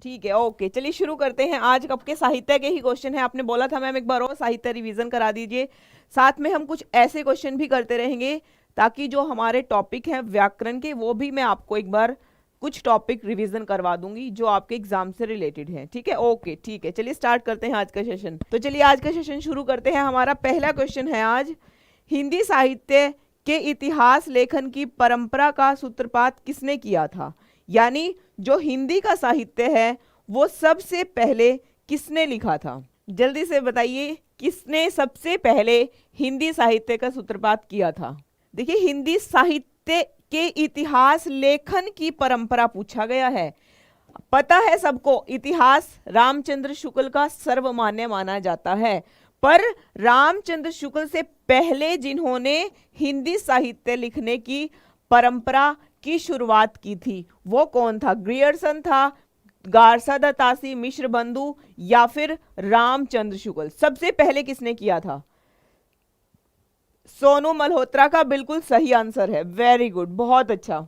ठीक है, ओके, चलिए शुरू करते हैं। आज आपके साहित्य के ही क्वेश्चन है। आपने बोला था मैम एक बार और साहित्य रिवीजन करा दीजिए। साथ में हम कुछ ऐसे क्वेश्चन भी करते रहेंगे ताकि जो हमारे टॉपिक हैं व्याकरण के, वो भी मैं आपको एक बार कुछ टॉपिक रिवीजन करवा दूंगी जो आपके एग्जाम से रिलेटेड है। ठीक है, ओके, ठीक है, चलिए स्टार्ट करते हैं आज का सेशन। तो चलिए आज का सेशन शुरू करते हैं। हमारा पहला क्वेश्चन है आज, हिंदी साहित्य के इतिहास लेखन की परंपरा का सूत्रपात किसने किया था? यानी जो हिंदी का साहित्य है वो सबसे पहले किसने लिखा था? जल्दी से बताइए, किसने सबसे पहले हिंदी साहित्य का सूत्रपात किया था? देखिए, हिंदी साहित्य के इतिहास लेखन की परंपरा पूछा गया है। पता है सबको, इतिहास रामचंद्र शुक्ल का सर्वमान्य माना जाता है, पर रामचंद्र शुक्ल से पहले जिन्होंने हिंदी साहित्य लिखने की परंपरा की शुरुआत की थी वो कौन था? ग्रियर्सन था, गारसा दत्तासी, मिश्र बंधु, या फिर रामचंद्र शुक्ल? सबसे पहले किसने किया था? सोनू मल्होत्रा का बिल्कुल सही आंसर है। वेरी गुड, बहुत अच्छा।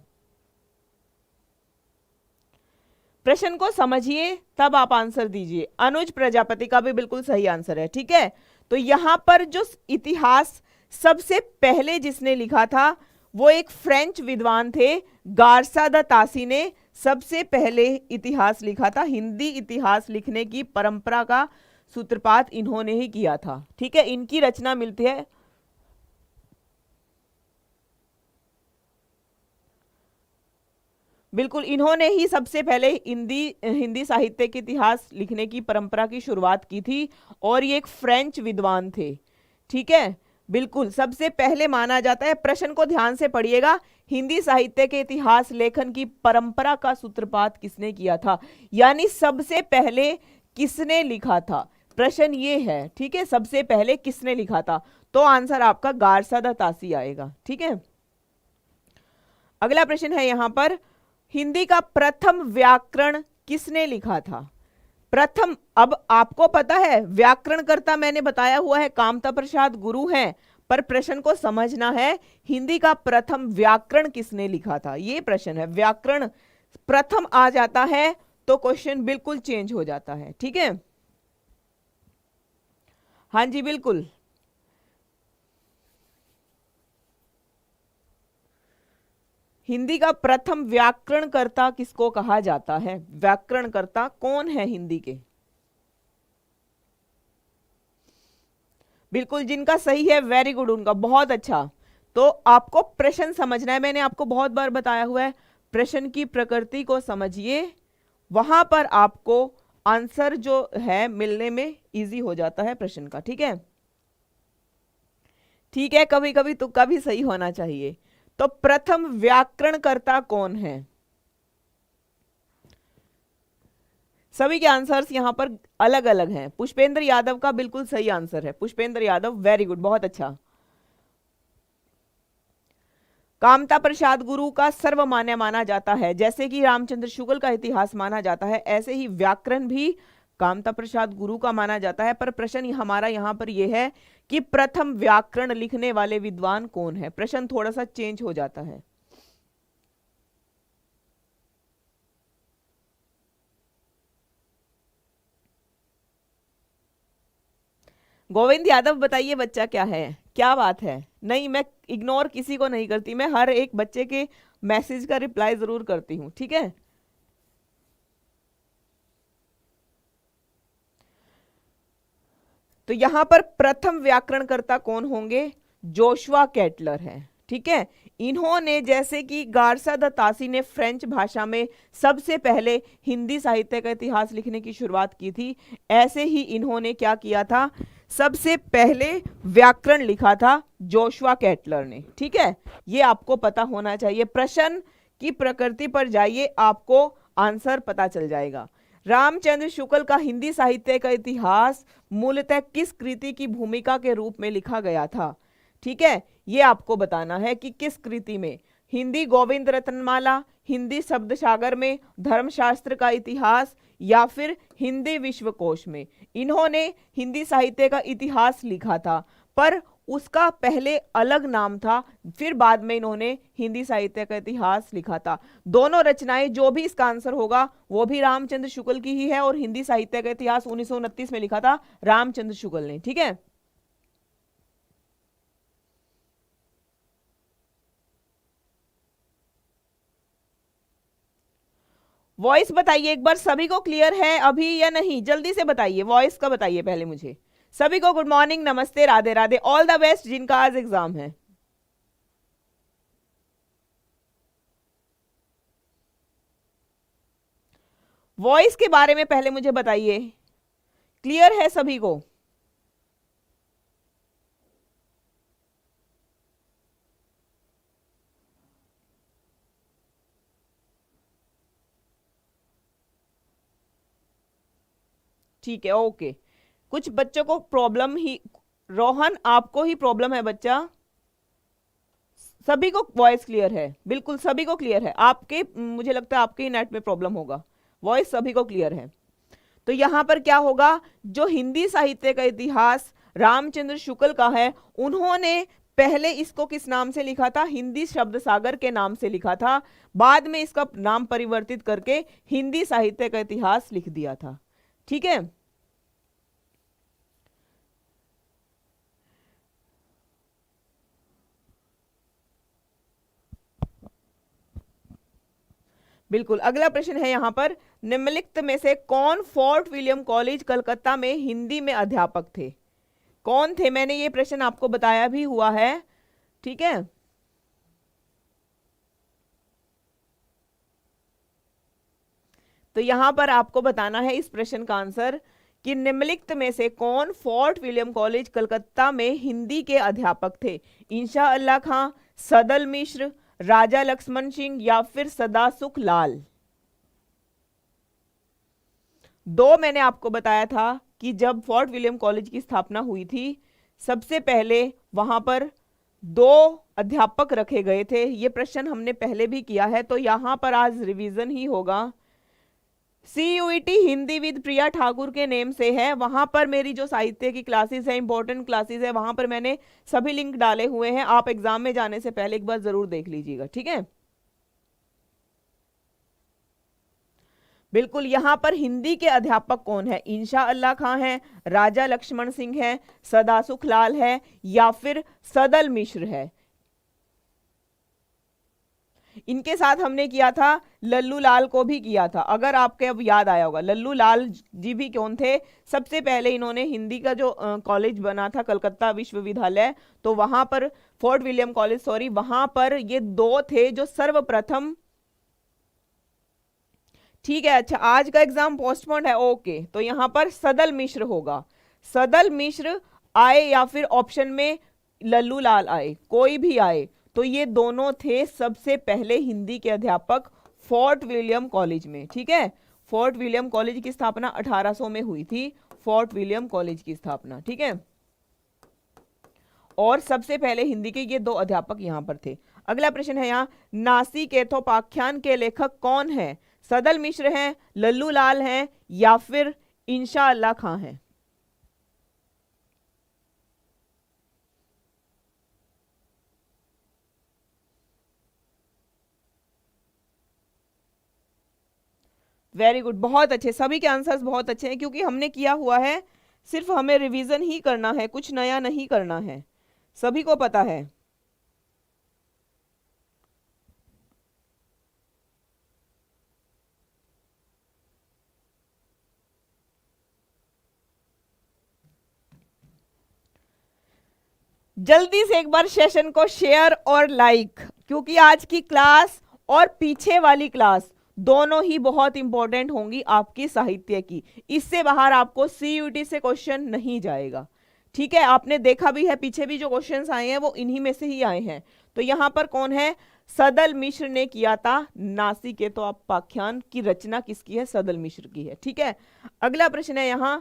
प्रश्न को समझिए तब आप आंसर दीजिए। अनुज प्रजापति का भी बिल्कुल सही आंसर है। ठीक है, तो यहां पर जो इतिहास सबसे पहले जिसने लिखा था वो एक फ्रेंच विद्वान थे, गारसा द तासी ने सबसे पहले इतिहास लिखा था। हिंदी इतिहास लिखने की परंपरा का सूत्रपात इन्होंने ही किया था। ठीक है, इनकी रचना मिलती है। बिल्कुल, इन्होंने ही सबसे पहले हिंदी साहित्य के इतिहास लिखने की परंपरा की शुरुआत की थी और ये एक फ्रेंच विद्वान थे। ठीक है, बिल्कुल सबसे पहले माना जाता है। प्रश्न को ध्यान से पढ़िएगा, हिंदी साहित्य के इतिहास लेखन की परंपरा का सूत्रपात किसने किया था, यानी सबसे पहले किसने लिखा था, प्रश्न ये है। ठीक है, सबसे पहले किसने लिखा था, तो आंसर आपका गारसा द तासी आएगा। ठीक है, अगला प्रश्न है यहां पर, हिंदी का प्रथम व्याकरण किसने लिखा था? प्रथम, अब आपको पता है व्याकरणकर्ता मैंने बताया हुआ है कामता प्रसाद गुरु हैं, पर प्रश्न को समझना है हिंदी का प्रथम व्याकरण किसने लिखा था, ये प्रश्न है। व्याकरण प्रथम आ जाता है तो क्वेश्चन बिल्कुल चेंज हो जाता है। ठीक है, हाँ जी बिल्कुल। हिंदी का प्रथम व्याकरणकर्ता किसको कहा जाता है? व्याकरणकर्ता कौन है हिंदी के? बिल्कुल, जिनका सही है, वेरी गुड, उनका बहुत अच्छा। तो आपको प्रश्न समझना है, मैंने आपको बहुत बार बताया हुआ है, प्रश्न की प्रकृति को समझिए, वहां पर आपको आंसर जो है मिलने में इजी हो जाता है प्रश्न का। ठीक है, ठीक है, कभी कभी तुक्का भी सही होना चाहिए। तो प्रथम व्याकरणकर्ता कौन है? सभी के आंसर्स यहां पर अलग अलग हैं। पुष्पेंद्र यादव का बिल्कुल सही आंसर है, पुष्पेंद्र यादव, वेरी गुड, बहुत अच्छा। कामता प्रसाद गुरु का सर्वमान्य माना जाता है, जैसे कि रामचंद्र शुक्ल का इतिहास माना जाता है, ऐसे ही व्याकरण भी कामता प्रसाद गुरु का माना जाता है। पर प्रश्न हमारा यहां पर यह है कि प्रथम व्याकरण लिखने वाले विद्वान कौन है? प्रश्न थोड़ा सा चेंज हो जाता है। गोविंद यादव, बताइए बच्चा क्या है, क्या बात है? नहीं, मैं इग्नोर किसी को नहीं करती, मैं हर एक बच्चे के मैसेज का रिप्लाई जरूर करती हूं। ठीक है, तो यहां पर प्रथम व्याकरणकर्ता कौन होंगे? जोशुआ केटलर हैं। ठीक है, इन्होंने, जैसे कि गारसा द तासी ने फ्रेंच भाषा में सबसे पहले हिंदी साहित्य का इतिहास लिखने की शुरुआत की थी, ऐसे ही इन्होंने क्या किया था, सबसे पहले व्याकरण लिखा था जोशुआ केटलर ने। ठीक है, ये आपको पता होना चाहिए। प्रश्न की प्रकृति पर जाइए, आपको आंसर पता चल जाएगा। रामचंद्र शुक्ल का हिंदी साहित्य का इतिहास मूलतः किस कृति की भूमिका के रूप में लिखा गया था? ठीक है, ये आपको बताना है कि किस कृति में। हिंदी गोविंद रत्नमाला, हिंदी शब्द सागर में, धर्मशास्त्र का इतिहास, या फिर हिंदी विश्वकोश में इन्होंने हिंदी साहित्य का इतिहास लिखा था। पर उसका पहले अलग नाम था, फिर बाद में इन्होंने हिंदी साहित्य का इतिहास लिखा था। दोनों रचनाएं, जो भी इसका आंसर होगा वो भी रामचंद्र शुक्ल की ही है, और हिंदी साहित्य का इतिहास 1929 में लिखा था रामचंद्र शुक्ल ने। ठीक है, वॉइस बताइए एक बार, सभी को क्लियर है अभी या नहीं? जल्दी से बताइए, वॉइस का बताइए पहले मुझे। सभी को गुड मॉर्निंग, नमस्ते, Radhe Radhe, all the best जिनका आज एग्जाम है। वॉइस के बारे में पहले मुझे बताइए, क्लियर है सभी को? ठीक है, ओके। कुछ बच्चों को प्रॉब्लम ही, रोहन आपको ही प्रॉब्लम है बच्चा? सभी को वॉइस क्लियर है? बिल्कुल सभी को क्लियर है। आपके, मुझे लगता है आपके ही नेट में प्रॉब्लम होगा। वॉइस सभी को क्लियर है। तो यहां पर क्या होगा, जो हिंदी साहित्य का इतिहास रामचंद्र शुक्ल का है, उन्होंने पहले इसको किस नाम से लिखा था? हिंदी शब्द सागर के नाम से लिखा था। बाद में इसका नाम परिवर्तित करके हिंदी साहित्य का इतिहास लिख दिया था। ठीक है, बिल्कुल। अगला प्रश्न है यहां पर, निम्नलिखित में से कौन फोर्ट विलियम कॉलेज कलकत्ता में हिंदी में अध्यापक थे? कौन थे? मैंने ये प्रश्न आपको बताया भी हुआ है। ठीक है, तो यहां पर आपको बताना है इस प्रश्न का आंसर कि निम्नलिखित में से कौन फोर्ट विलियम कॉलेज कलकत्ता में हिंदी के अध्यापक थे? इंशा अल्लाह खां, सदल मिश्र, राजा लक्ष्मण सिंह या फिर सदासुख लाल? दो मैंने आपको बताया था कि जब फोर्ट विलियम कॉलेज की स्थापना हुई थी, सबसे पहले वहां पर दो अध्यापक रखे गए थे। ये प्रश्न हमने पहले भी किया है, तो यहां पर आज रिवीजन ही होगा। CUET हिंदी विद प्रिया ठाकुर के नेम से है, वहां पर मेरी जो साहित्य की क्लासेस है, इंपॉर्टेंट क्लासेस है, वहां पर मैंने सभी लिंक डाले हुए हैं। आप एग्जाम में जाने से पहले एक बार जरूर देख लीजिएगा। ठीक है, बिल्कुल। यहां पर हिंदी के अध्यापक कौन है? इंशा अल्लाह खां है, राजा लक्ष्मण सिंह है, सदासुख लाल है या फिर सदल मिश्र है? इनके साथ हमने किया था, लल्लू लाल को भी किया था, अगर आपके अब याद आया होगा। लल्लू लाल जी भी कौन थे? सबसे पहले इन्होंने हिंदी का जो कॉलेज बना था, कलकत्ता विश्वविद्यालय, तो वहां पर फोर्ट विलियम कॉलेज, सॉरी, वहां पर ये दो थे जो सर्वप्रथम। ठीक है, अच्छा, आज का एग्जाम पोस्टपोन्ड है, ओके। तो यहां पर सदल मिश्र होगा। सदल मिश्र आए या फिर ऑप्शन में लल्लू लाल आए, कोई भी आए, तो ये दोनों थे सबसे पहले हिंदी के अध्यापक फोर्ट विलियम कॉलेज में। ठीक है, फोर्ट विलियम कॉलेज की स्थापना 1800 में हुई थी, फोर्ट विलियम कॉलेज की स्थापना। ठीक है, और सबसे पहले हिंदी के ये दो अध्यापक यहां पर थे। अगला प्रश्न है यहाँ, नासिकेतोपाख्यान के लेखक कौन है? सदल मिश्र हैं, लल्लू लाल हैं या फिर इंशा अल्लाह खां हैं? वेरी गुड, बहुत अच्छे, सभी के आंसर्स बहुत अच्छे हैं, क्योंकि हमने किया हुआ है। सिर्फ हमें रिवीजन ही करना है, कुछ नया नहीं करना है, सभी को पता है। जल्दी से एक बार सेशन को शेयर और लाइक, क्योंकि आज की क्लास और पीछे वाली क्लास दोनों ही बहुत इंपॉर्टेंट होंगी आपकी साहित्य की। इससे बाहर आपको CUET से क्वेश्चन नहीं जाएगा। ठीक है, आपने देखा भी है, पीछे भी जो क्वेश्चंस आए हैं वो इन्हीं में से ही आए हैं। तो यहां पर कौन है? सदल मिश्र ने किया था नासिकेतोपाख्यान की रचना, किसकी है? सदल मिश्र की है। ठीक है, अगला प्रश्न है यहां,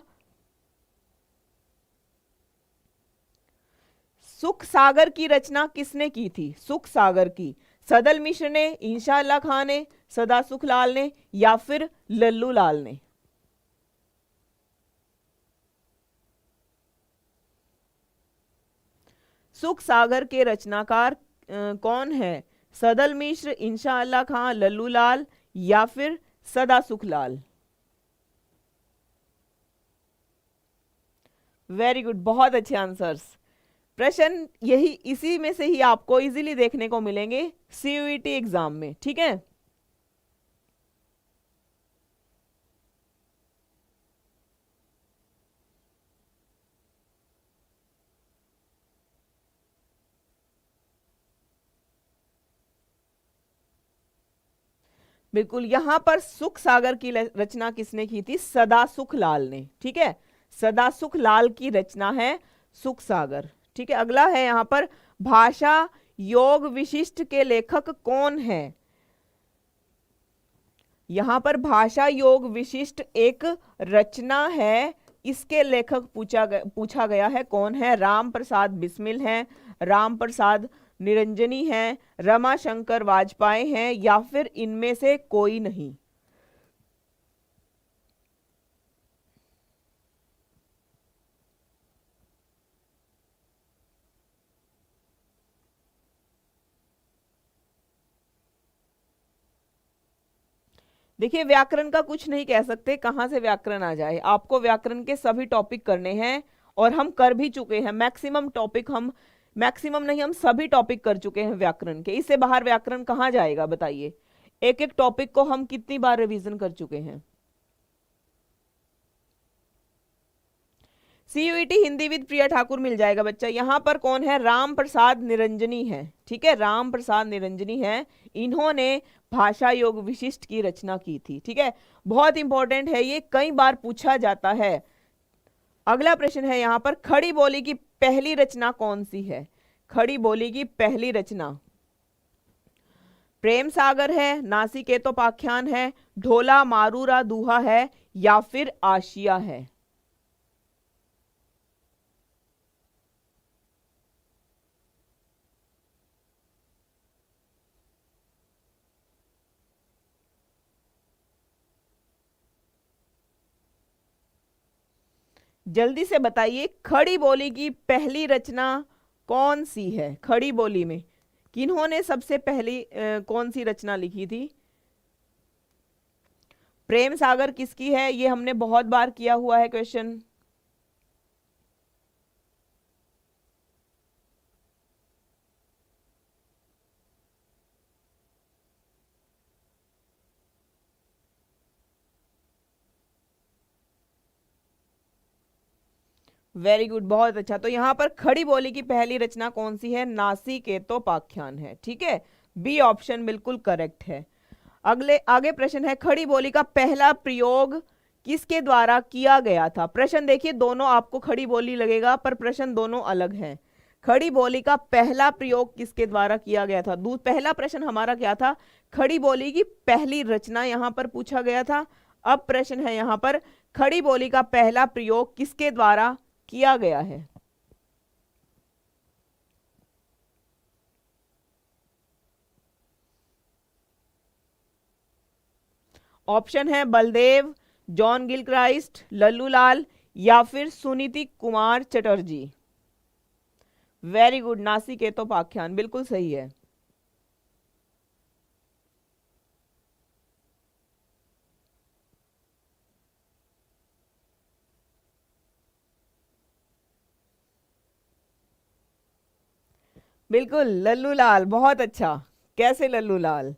सुख सागर की रचना किसने की थी? सुख सागर की सदल मिश्र ने, इंशा अल्लाह खां ने, सदासुख लाल ने या फिर लल्लू लाल ने? सुख सागर के रचनाकार कौन है? सदल मिश्र, इंशा अल्लाह खां, लल्लू लाल या फिर सदा सुख लाल? वेरी गुड, बहुत अच्छे आंसर्स। प्रश्न यही इसी में से ही आपको इजीली देखने को मिलेंगे सीयूईटी एग्जाम में, ठीक है। बिल्कुल, यहां पर सुख सागर की रचना किसने की थी? सदा सुख लाल ने, ठीक है। सदा सुख लाल की रचना है सुख सागर, ठीक है। अगला है यहां पर भाषा योग विशिष्ट के लेखक कौन है? यहां पर भाषा योग विशिष्ट एक रचना है, इसके लेखक पूछा गया है कौन है? राम प्रसाद बिस्मिल हैं, राम प्रसाद निरंजनी हैं, रमा शंकर वाजपेयी हैं या फिर इनमें से कोई नहीं? देखिए, व्याकरण का कुछ नहीं कह सकते, कहां से व्याकरण आ जाए। आपको व्याकरण के सभी टॉपिक करने हैं और हम कर भी चुके हैं। मैक्सिमम टॉपिक हम, मैक्सिमम नहीं, हम सभी टॉपिक कर चुके हैं व्याकरण के। इससे बाहर व्याकरण कहाँ जाएगा बताइए। एक एक टॉपिक को हम कितनी बार रिवीजन कर चुके हैं। सीयूईटी हिंदी विद प्रिया ठाकुर मिल जाएगा बच्चा। यहां पर कौन है? राम प्रसाद निरंजनी है, ठीक है। राम प्रसाद निरंजनी है, इन्होंने भाषा योग विशिष्ट की रचना की थी, ठीक है। बहुत इंपॉर्टेंट है ये, कई बार पूछा जाता है। अगला प्रश्न है यहां पर, खड़ी बोली की पहली रचना कौन सी है? खड़ी बोली की पहली रचना प्रेम सागर है, नासिकेतोपाख्यान है, ढोला मारूरा दूहा है या फिर आशिया है? जल्दी से बताइए, खड़ी बोली की पहली रचना कौन सी है? खड़ी बोली में किन्होंने सबसे पहली कौन सी रचना लिखी थी? प्रेम सागर किसकी है? ये हमने बहुत बार किया हुआ है क्वेश्चन। वेरी गुड, बहुत अच्छा। तो यहां पर खड़ी बोली की पहली रचना कौन सी है? नासिकेतोपाख्यान है, ठीक है। बी ऑप्शन बिल्कुल करेक्ट है। अगले आगे प्रश्न है, खड़ी बोली का पहला प्रयोग किसके द्वारा किया गया था? प्रश्न देखिए, दोनों आपको खड़ी बोली लगेगा पर प्रश्न दोनों अलग हैं। खड़ी बोली का पहला प्रयोग किसके द्वारा किया गया था? पहला प्रश्न हमारा क्या था? खड़ी बोली की पहली रचना यहां पर पूछा गया था। अब प्रश्न है यहां पर, खड़ी बोली का पहला प्रयोग किसके द्वारा किया गया है? ऑप्शन है बलदेव, जॉन गिलक्राइस्ट, लल्लू लाल या फिर सुनीति कुमार चटर्जी। वेरी गुड, नासिकेतोपाख्यान बिल्कुल सही है। बिल्कुल लल्लू लाल, बहुत अच्छा। कैसे लल्लू लाल?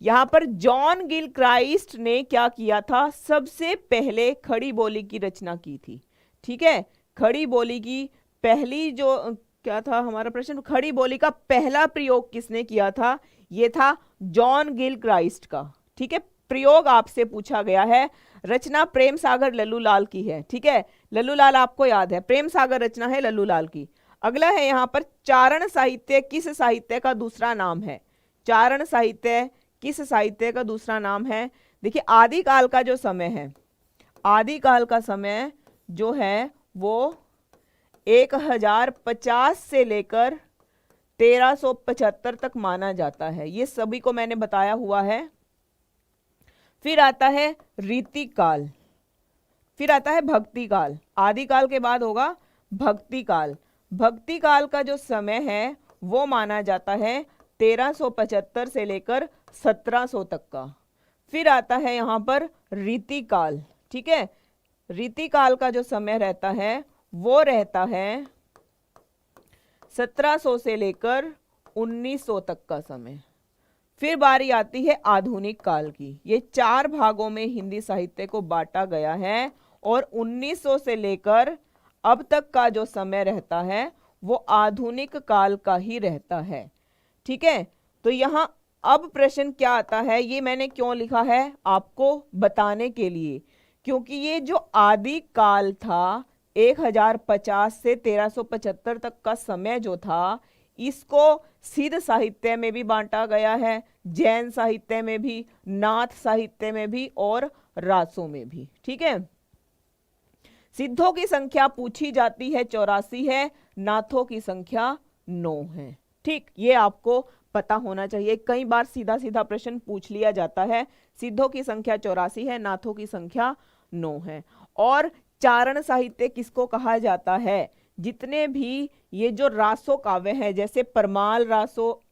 यहां पर जॉन गिल क्राइस्ट ने क्या किया था? सबसे पहले खड़ी बोली की रचना की थी, ठीक है। खड़ी बोली की पहली जो क्या था हमारा प्रश्न? खड़ी बोली का पहला प्रयोग किसने किया था? यह था जॉन गिल क्राइस्ट का, ठीक है। प्रयोग आपसे पूछा गया है। रचना प्रेम सागर लल्लू लाल की है, ठीक है। लल्लू लाल आपको याद है, प्रेम सागर रचना है लल्लू लाल की। अगला है यहां पर, चारण साहित्य किस साहित्य का दूसरा नाम है? चारण साहित्य किस साहित्य का दूसरा नाम है? देखिए, आदिकाल का जो समय है, आदिकाल का समय जो है वो 1050 से लेकर 1375 तक माना जाता है। ये सभी को मैंने बताया हुआ है। फिर आता है रीति काल, फिर आता है भक्ति काल। आदिकाल के बाद होगा भक्ति काल। भक्ति काल का जो समय है वो माना जाता है 1375 से लेकर 1700 तक का। फिर आता है यहाँ पर रीति काल। ठीक है, रीति काल का जो समय रहता है वो रहता है 1700 से लेकर 1900 तक का समय। फिर बारी आती है आधुनिक काल की। ये 4 भागों में हिंदी साहित्य को बांटा गया है और 1900 से लेकर अब तक का जो समय रहता है वो आधुनिक काल का ही रहता है। ठीक है, तो यहाँ अब प्रश्न क्या आता है, ये मैंने क्यों लिखा है आपको बताने के लिए, क्योंकि ये जो आदि काल था 1050 से 1375 तक का समय जो था, इसको सिद्ध साहित्य में भी बांटा गया है, जैन साहित्य में भी, नाथ साहित्य में भी और रासों में भी। ठीक है, सिद्धों की संख्या पूछी जाती है 84 है, नाथों की संख्या 9 है। ठीक, ये आपको पता होना चाहिए। कई बार सीधा सीधा प्रश्न पूछ लिया जाता है। सिद्धों की संख्या 84 है, नाथों की संख्या 9 है। और चारण साहित्य किसको कहा जाता है? जितने भी ये जो रासो काव्य है, जैसे परमाल रासो,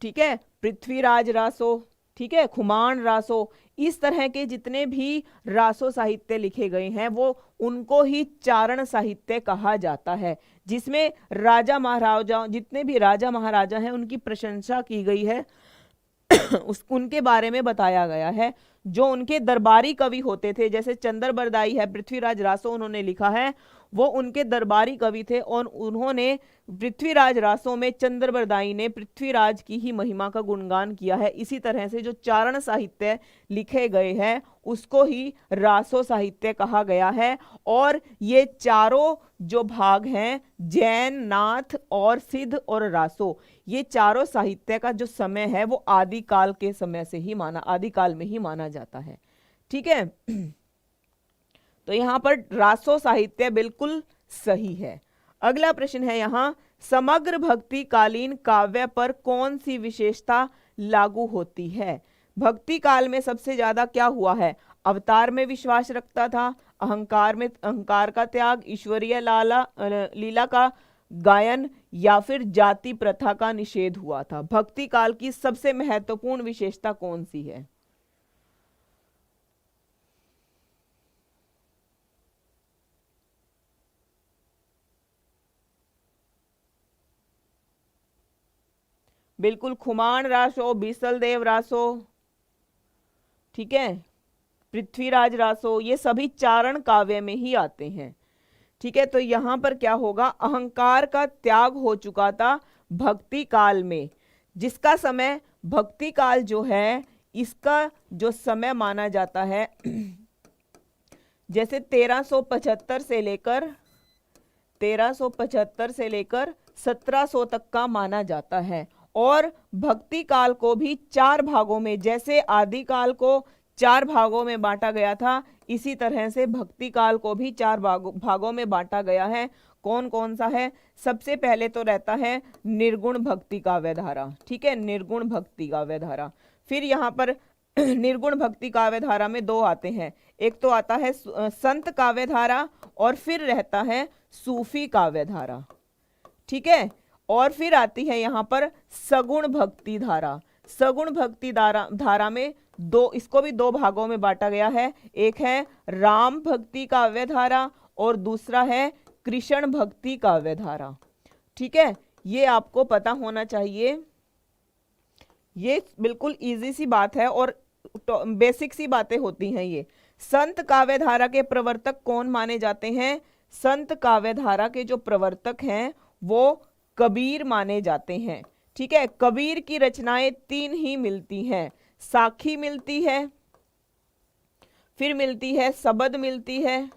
ठीक है, पृथ्वीराज रासो, ठीक है, खुमान रासो, इस तरह के जितने भी रासो साहित्य लिखे गए हैं वो उनको ही चारण साहित्य कहा जाता है, जिसमें राजा महाराजा, जितने भी राजा महाराजा हैं उनकी प्रशंसा की गई है उनके बारे में बताया गया है। जो उनके दरबारी कवि होते थे, जैसे चंद्र बरदाई है, पृथ्वीराज रासो उन्होंने लिखा है, वो उनके दरबारी कवि थे और उन्होंने पृथ्वीराज रासो में चंद्र बरदाई ने पृथ्वीराज की ही महिमा का गुणगान किया है। इसी तरह से जो चारण साहित्य लिखे गए हैं उसको ही रासो साहित्य कहा गया है। और ये चारों जो भाग हैं, जैन, नाथ और सिद्ध और रासो, ये चारों साहित्य का जो समय है वो आदिकाल के समय से ही आदिकाल में ही माना जाता है। ठीक है, तो यहाँ पर रासो साहित्य बिल्कुल सही है। अगला प्रश्न है यहाँ, समग्र भक्ति कालीन काव्य पर कौन सी विशेषता लागू होती है? भक्ति काल में सबसे ज्यादा क्या हुआ है? अवतार में विश्वास रखता था, अहंकार का त्याग, ईश्वरीय लीला का गायन या फिर जाति प्रथा का निषेध हुआ था। भक्ति काल की सबसे महत्वपूर्ण विशेषता कौन सी है? बिल्कुल, खुमान रासो, बीसल देव रासो, ठीक है, पृथ्वीराज रासो, ये सभी चारण काव्य में ही आते हैं। ठीक है, तो यहां पर क्या होगा, अहंकार का त्याग हो चुका था भक्ति काल में, जिसका समय भक्ति काल जो है इसका जो समय माना जाता है जैसे 1375 से लेकर 1700 तक का माना जाता है। और भक्ति काल को भी 4 भागों में, जैसे आदि काल को 4 भागों में बांटा गया था, इसी तरह से भक्ति काल को भी 4 भागों में बांटा गया है। कौन कौन सा है? सबसे पहले तो रहता है निर्गुण भक्ति काव्य धारा। ठीक है, निर्गुण भक्ति काव्य धारा। फिर यहाँ पर निर्गुण भक्ति काव्य धारा में 2 आते हैं, एक तो आता है संत काव्य धारा और फिर रहता है सूफी काव्य धारा। ठीक है, और फिर आती है यहाँ पर सगुण भक्ति धारा। सगुण भक्ति धारा में 2, इसको भी 2 भागों में बांटा गया है, एक है राम भक्ति काव्य धारा और दूसरा है कृष्ण भक्ति काव्य धारा। ठीक है, ये आपको पता होना चाहिए, ये बिल्कुल इजी सी बात है और बेसिक सी बातें होती हैं ये। संत काव्य धारा के प्रवर्तक कौन माने जाते हैं? संत काव्य धारा के जो प्रवर्तक हैं वो कबीर माने जाते हैं। ठीक है, कबीर की रचनाएं 3 ही मिलती हैं, साखी मिलती है, फिर मिलती है सबद मिलती है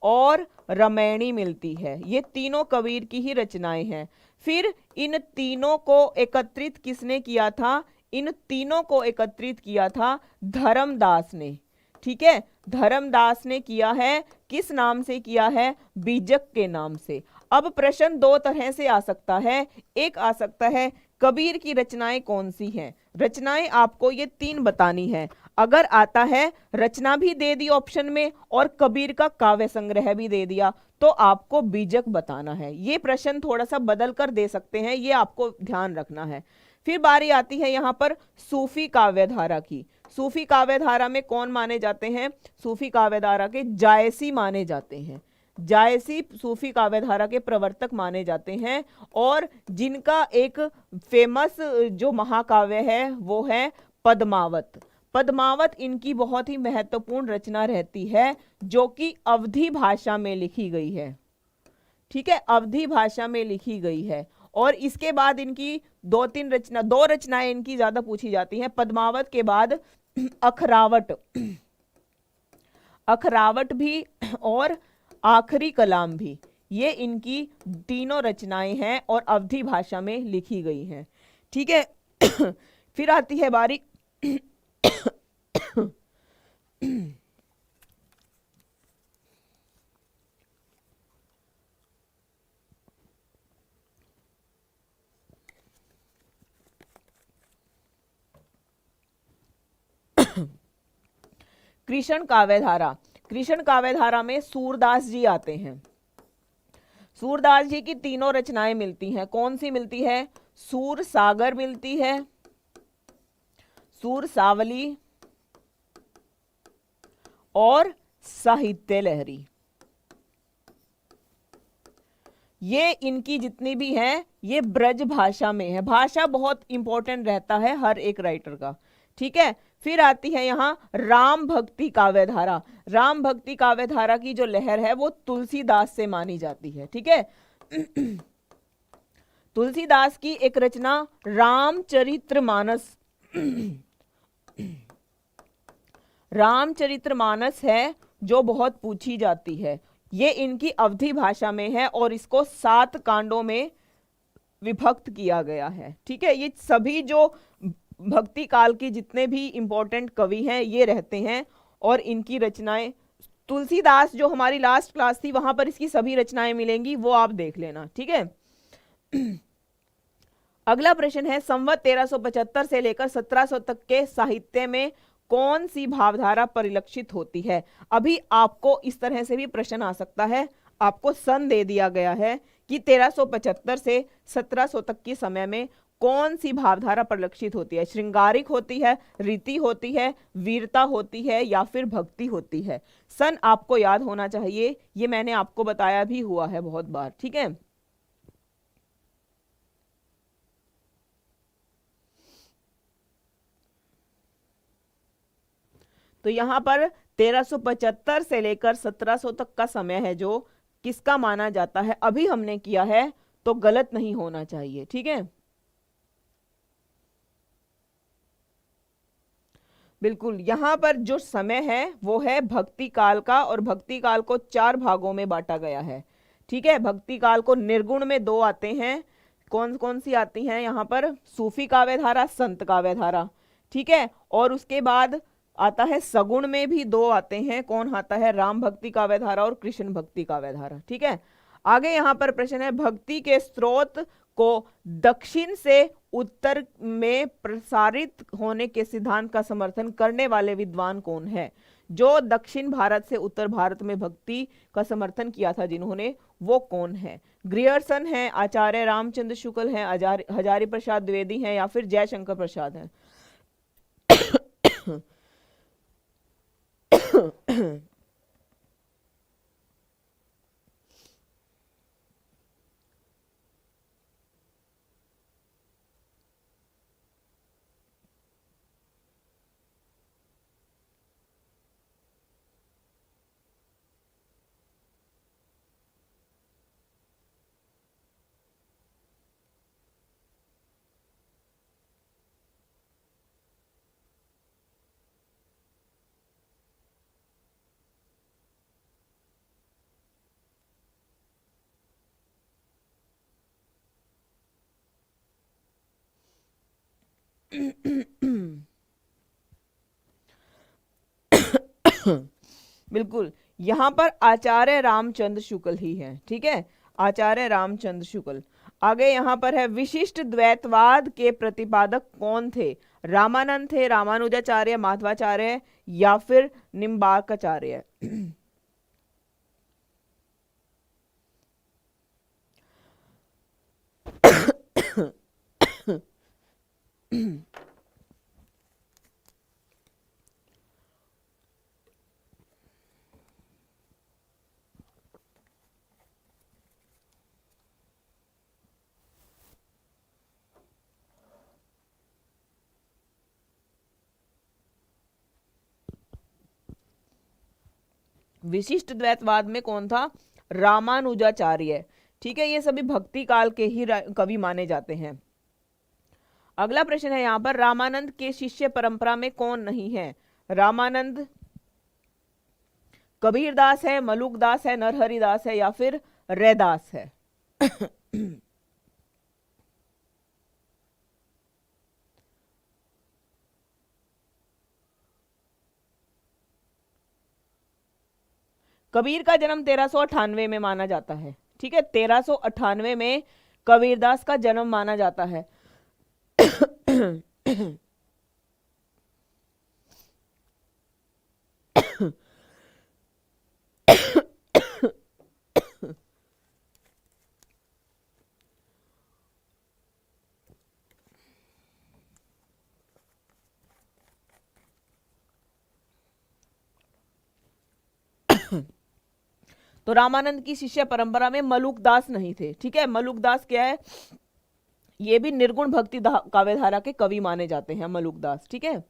और रामायणी मिलती है। ये तीनों कबीर की ही रचनाएं हैं। फिर इन तीनों को एकत्रित किसने किया था? इन तीनों को एकत्रित किया था धर्मदास ने। ठीक है, धर्मदास ने किया है, किस नाम से किया है? बीजक के नाम से। अब प्रश्न 2 तरह से आ सकता है। एक आ सकता है कबीर की रचनाएं कौन सी हैं? रचनाएं आपको ये 3 बतानी है। अगर आता है रचना भी दे दी ऑप्शन में और कबीर का काव्य संग्रह भी दे दिया तो आपको बीजक बताना है। ये प्रश्न थोड़ा सा बदल कर दे सकते हैं, ये आपको ध्यान रखना है। फिर बारी आती है यहाँ पर सूफी काव्यधारा की। सूफी काव्यधारा में कौन माने जाते हैं? सूफी काव्यधारा के जायसी माने जाते हैं। जायसी सूफी काव्यधारा के प्रवर्तक माने जाते हैं और जिनका एक फेमस जो महाकाव्य है वो है पद्मावत। पद्मावत इनकी बहुत ही महत्वपूर्ण रचना रहती है जो कि अवधी भाषा में लिखी गई है। ठीक है, अवधी भाषा में लिखी गई है। और इसके बाद इनकी दो रचनाएं इनकी ज्यादा पूछी जाती हैं। पद्मावत के बाद अखरावट, अखरावट भी और आखिरी कलाम भी, ये इनकी तीनों रचनाएं हैं और अवधी भाषा में लिखी गई हैं। ठीक है, फिर आती है बारी कृष्ण काव्यधारा। कृष्ण काव्यधारा में सूरदास जी आते हैं। सूरदास जी की तीनों रचनाएं मिलती हैं। कौन सी मिलती है? सूर सागर मिलती है, सूर सावली और साहित्य लहरी। ये इनकी जितनी भी हैं ये ब्रज भाषा में है। भाषा बहुत इंपॉर्टेंट रहता है हर एक राइटर का। ठीक है, फिर आती है यहाँ राम भक्ति काव्यधारा। राम भक्ति काव्यधारा की जो लहर है वो तुलसीदास से मानी जाती है। ठीक है, तुलसीदास की एक रचना रामचरितमानस रामचरितमानस है जो बहुत पूछी जाती है। ये इनकी अवधी भाषा में है और इसको 7 कांडों में विभक्त किया गया है। ठीक है, ये सभी जो भक्ति काल के जितने भी इंपॉर्टेंट कवि हैं ये रहते हैं और इनकी रचनाएं, तुलसीदास जो हमारी लास्ट क्लास थी वहां पर इसकी सभी रचनाएं मिलेंगी, वो आप देख लेना। ठीक है, अगला प्रश्न है संवत 1375 से लेकर 1700 तक के साहित्य में कौन सी भावधारा परिलक्षित होती है? अभी आपको इस तरह से भी प्रश्न आ सकता है। आपको सन दे दिया गया है कि 1375 से 1700 तक के समय में कौन सी भावधारा परिलक्षित होती है? श्रृंगारिक होती है, रीति होती है, वीरता होती है या फिर भक्ति होती है? सन आपको याद होना चाहिए, ये मैंने आपको बताया भी हुआ है बहुत बार। ठीक है, तो यहां पर 1375 से लेकर 1700 तक का समय है जो किसका माना जाता है? अभी हमने किया है तो गलत नहीं होना चाहिए। ठीक है, बिल्कुल। यहां पर जो समय है वो है भक्ति काल का और भक्ति काल को 4 भागों में बांटा गया है। ठीक है, भक्ति काल को निर्गुण में 2 आते हैं। कौन कौन सी आती हैं यहाँ पर? सूफी काव्यधारा, संत काव्यधारा। ठीक है, और उसके बाद आता है सगुण में भी 2 आते हैं। कौन आता है? राम भक्ति काव्यधारा और कृष्ण भक्ति काव्यधारा। ठीक है, आगे यहाँ पर प्रश्न है भक्ति के स्रोत को दक्षिण से उत्तर में प्रसारित होने के सिद्धांत का समर्थन करने वाले विद्वान कौन है? जो दक्षिण भारत से उत्तर भारत में भक्ति का समर्थन किया था जिन्होंने, वो कौन है? ग्रियर्सन है, आचार्य रामचंद्र शुक्ल हैं, हजारी प्रसाद द्विवेदी हैं या फिर जयशंकर प्रसाद हैं? बिल्कुल, यहां पर आचार्य रामचंद्र शुक्ल ही है। ठीक है, आचार्य रामचंद्र शुक्ल। आगे यहां पर है विशिष्ट द्वैतवाद के प्रतिपादक कौन थे? रामानंद थे, रामानुजाचार्य, माधवाचार्य या फिर निम्बार्काचार्य? विशिष्ट द्वैतवाद में कौन था? रामानुजाचार्य। ठीक है, ये सभी भक्ति काल के ही कवि माने जाते हैं। अगला प्रश्न है यहाँ पर, रामानंद के शिष्य परंपरा में कौन नहीं है? रामानंद कबीरदास है, मलुकदास है, नरहरिदास है या फिर रैदास है? कबीर का जन्म 1398 में माना जाता है। ठीक है, 1398 में कबीरदास का जन्म माना जाता है। तो रामानंद की शिष्य परंपरा में मलुकदास नहीं थे। ठीक है, मलुकदास क्या है? ये भी निर्गुण भक्ति काव्यधारा के कवि माने जाते हैं मलुकदास। ठीक है,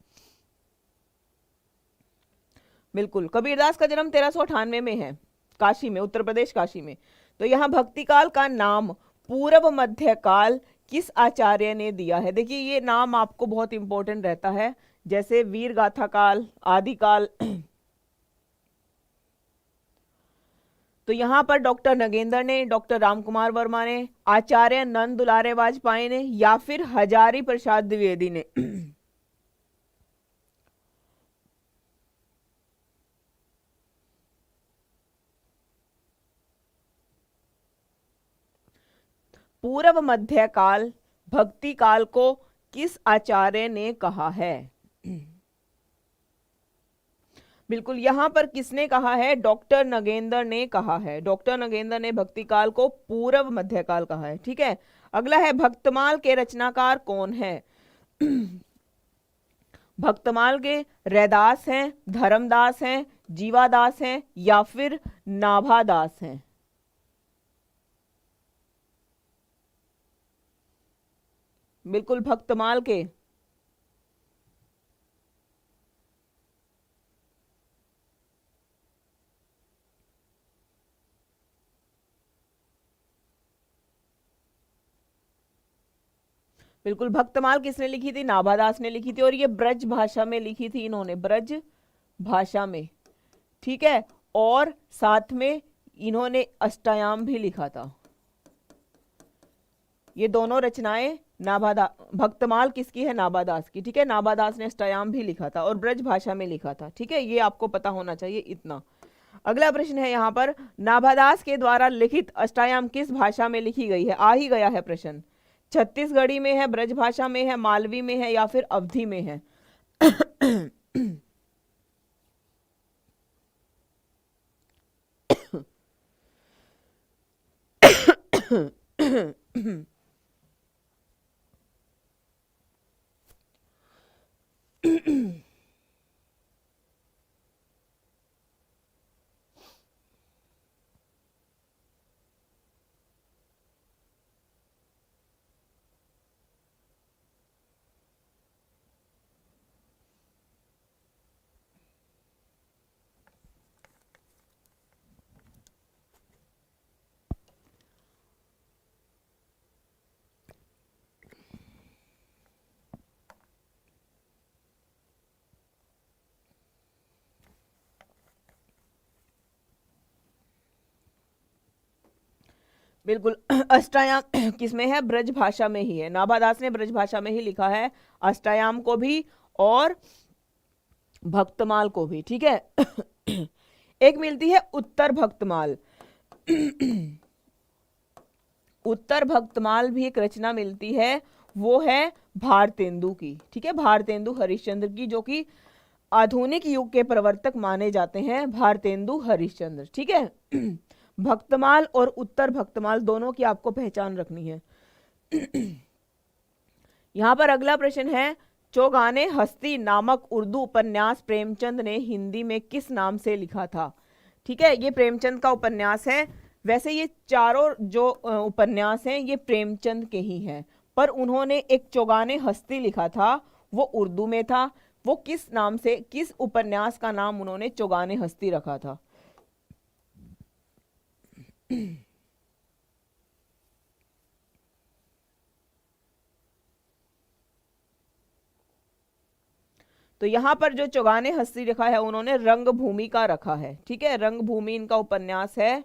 बिल्कुल। कबीरदास का जन्म 1398 में है, काशी में, उत्तर प्रदेश काशी में। तो यहाँ भक्ति काल का नाम पूर्व मध्य काल किस आचार्य ने दिया है? देखिए, ये नाम आपको बहुत इंपॉर्टेंट रहता है, जैसे वीर गाथा काल, आदि काल। तो यहाँ पर डॉक्टर नगेंद्र ने, डॉक्टर रामकुमार वर्मा ने, आचार्य नंद दुलारे वाजपेयी ने या फिर हजारी प्रसाद द्विवेदी ने? पूर्व मध्य काल भक्ति काल को किस आचार्य ने कहा है? बिल्कुल, यहां पर किसने कहा है? डॉक्टर नगेंद्र ने कहा है। डॉक्टर नगेंद्र ने भक्ति काल को पूर्व मध्यकाल कहा है। ठीक है, अगला है, भक्तमाल के रचनाकार कौन है? भक्तमाल के रैदास हैं, धर्मदास हैं, जीवादास हैं या फिर नाभादास हैं? बिल्कुल, भक्तमाल के। बिल्कुल, भक्तमाल किसने लिखी थी? नाभादास ने लिखी थी, और ये ब्रज भाषा में लिखी थी इन्होंने, ब्रज भाषा में। ठीक है, और साथ में इन्होंने अष्टयाम भी लिखा था। ये दोनों रचनाएं भक्तमाल किसकी है? नाभादास की। ठीक है, नाभादास ने अष्टयाम भी लिखा था और ब्रज भाषा में लिखा था। ठीक है, ये आपको पता होना चाहिए इतना। अगला प्रश्न है यहाँ पर, नाभादास के द्वारा लिखित अष्टयाम किस भाषा में लिखी गई है? आ ही गया है प्रश्न। छत्तीसगढ़ी में है, ब्रज भाषा में है, मालवी में है या फिर अवधी में है? बिल्कुल, अष्टयाम किसमें है? ब्रज भाषा में ही है। नाभादास ने ब्रज भाषा में ही लिखा है, अष्टयाम को भी और भक्तमाल को भी। ठीक है, एक मिलती है उत्तर भक्तमाल। उत्तर भक्तमाल भी एक रचना मिलती है, वो है भारतेंदु की, ठीक है, भारतेंदु हरिश्चंद्र की, जो कि आधुनिक युग के प्रवर्तक माने जाते हैं, भारतेंदु हरिश्चंद्र, ठीक है। भक्तमाल और उत्तर भक्तमाल दोनों की आपको पहचान रखनी है। यहां पर अगला प्रश्न है, चौगाने हस्ती नामक उर्दू उपन्यास प्रेमचंद ने हिंदी में किस नाम से लिखा था? ठीक है, ये प्रेमचंद का उपन्यास है। वैसे ये चारों जो उपन्यास हैं ये प्रेमचंद के ही हैं, पर उन्होंने एक चौगाने हस्ती लिखा था, वो उर्दू में था। वो किस नाम से, किस उपन्यास का नाम उन्होंने चौगाने हस्ती रखा था? तो यहां पर जो चौगाने हस्ती लिखा है उन्होंने रंगभूमि का रखा है, ठीक है, रंगभूमि इनका उपन्यास है।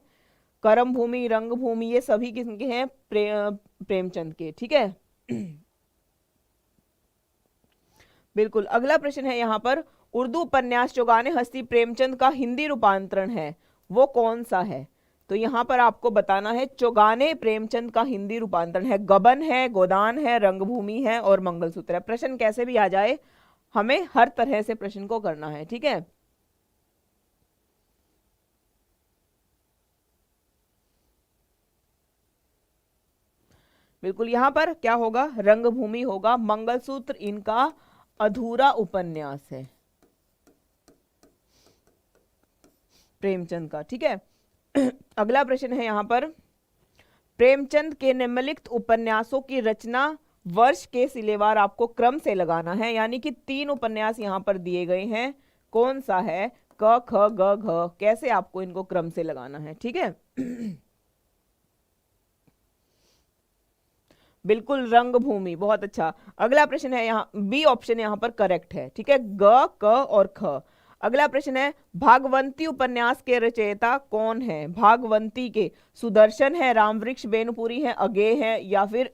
करम भूमि, रंगभूमि, ये सभी किसके हैं? प्रेमचंद के, ठीक है। बिल्कुल। अगला प्रश्न है यहाँ पर, उर्दू उपन्यास चौगाने हस्ती प्रेमचंद का हिंदी रूपांतरण है, वो कौन सा है? तो यहाँ पर आपको बताना है, चौगाने प्रेमचंद का हिंदी रूपांतरण है, गबन है, गोदान है, रंगभूमि है और मंगलसूत्र है। प्रश्न कैसे भी आ जाए, हमें हर तरह से प्रश्न को करना है, ठीक है। बिल्कुल, यहां पर क्या होगा? रंगभूमि होगा। मंगलसूत्र इनका अधूरा उपन्यास है प्रेमचंद का, ठीक है। अगला प्रश्न है यहां पर, प्रेमचंद के निम्नलिखित उपन्यासों की रचना वर्ष के सिलेवार आपको क्रम से लगाना है, यानी कि 3 उपन्यास यहां पर दिए गए हैं, कौन सा है? क ख ग घ, कैसे आपको इनको क्रम से लगाना है, ठीक है। बिल्कुल, रंगभूमि, बहुत अच्छा। अगला प्रश्न है, यहाँ बी ऑप्शन यहाँ पर करेक्ट है, ठीक है, ग क और ख। अगला प्रश्न है, भागवंती उपन्यास के रचयिता कौन है? भागवंती के सुदर्शन है, रामवृक्ष बेनुपुरी है, अगेय है या फिर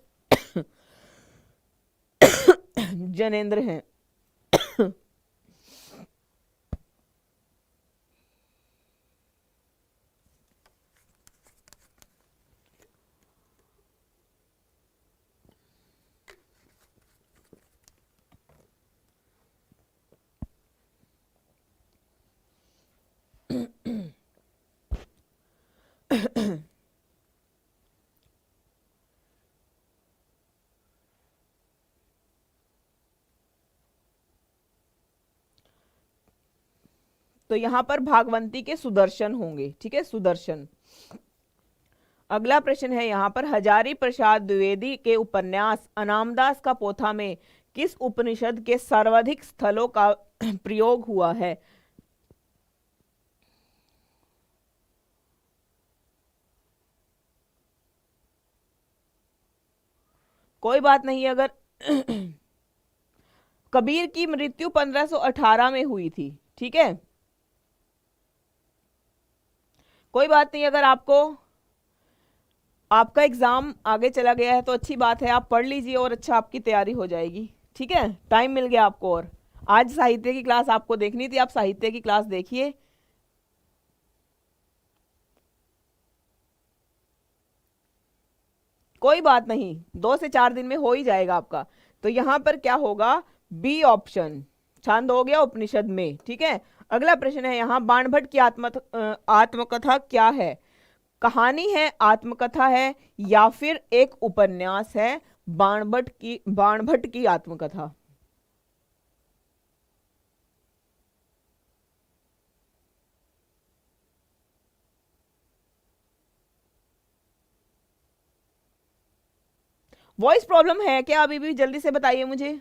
जनेन्द्र हैं? तो यहां पर भागवंती के सुदर्शन होंगे, ठीक है, सुदर्शन। अगला प्रश्न है यहां पर, हजारी प्रसाद द्विवेदी के उपन्यास अनामदास का पोथा में किस उपनिषद के सर्वाधिक स्थलों का प्रयोग हुआ है? कोई बात नहीं, अगर कबीर की मृत्यु 1518 में हुई थी, ठीक है, कोई बात नहीं, अगर आपको आपका एग्जाम आगे चला गया है तो अच्छी बात है, आप पढ़ लीजिए और अच्छा आपकी तैयारी हो जाएगी, ठीक है, टाइम मिल गया आपको। और आज साहित्य की क्लास आपको देखनी थी, आप साहित्य की क्लास देखिए। कोई बात नहीं, 2 से 4 दिन में हो ही जाएगा आपका। तो यहां पर क्या होगा? बी ऑप्शन, छांद हो गया उपनिषद में, ठीक है। अगला प्रश्न है यहाँ, बाणभट्ट की आत्मकथा क्या है? कहानी है, आत्मकथा है या फिर एक उपन्यास है? बाणभट्ट की आत्मकथा। वॉइस प्रॉब्लम है क्या अभी भी? जल्दी से बताइए मुझे।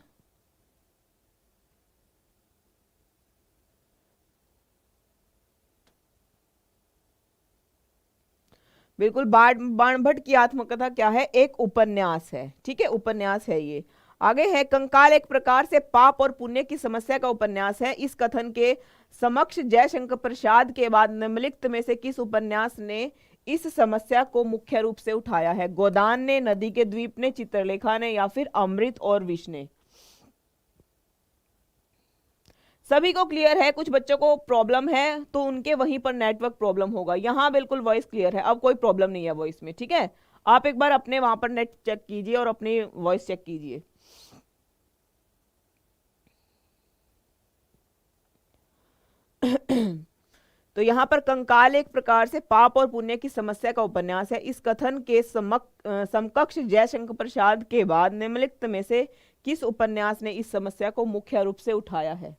बिल्कुल, बाणभट्ट की आत्मकथा क्या है? एक उपन्यास है, ठीक है, उपन्यास है ये। आगे है, कंकाल एक प्रकार से पाप और पुण्य की समस्या का उपन्यास है। इस कथन के समक्ष जयशंकर प्रसाद के बाद निम्नलिखित में से किस उपन्यास ने इस समस्या को मुख्य रूप से उठाया है? गोदान ने, नदी के द्वीप ने, चित्रलेखा ने या फिर अमृत और विष ने? सभी को क्लियर है? कुछ बच्चों को प्रॉब्लम है तो उनके वहीं पर नेटवर्क प्रॉब्लम होगा, यहां बिल्कुल वॉइस क्लियर है, अब कोई प्रॉब्लम नहीं है वॉइस में, ठीक है। आप एक बार अपने वहां पर नेट चेक कीजिए और अपनी वॉइस चेक कीजिए। तो यहाँ पर कंकाल एक प्रकार से पाप और पुण्य की समस्या का उपन्यास है। इस कथन के समकक्ष जयशंकर प्रसाद के बाद निम्नलिखित में से किस उपन्यास ने इस समस्या को मुख्य रूप से उठाया है?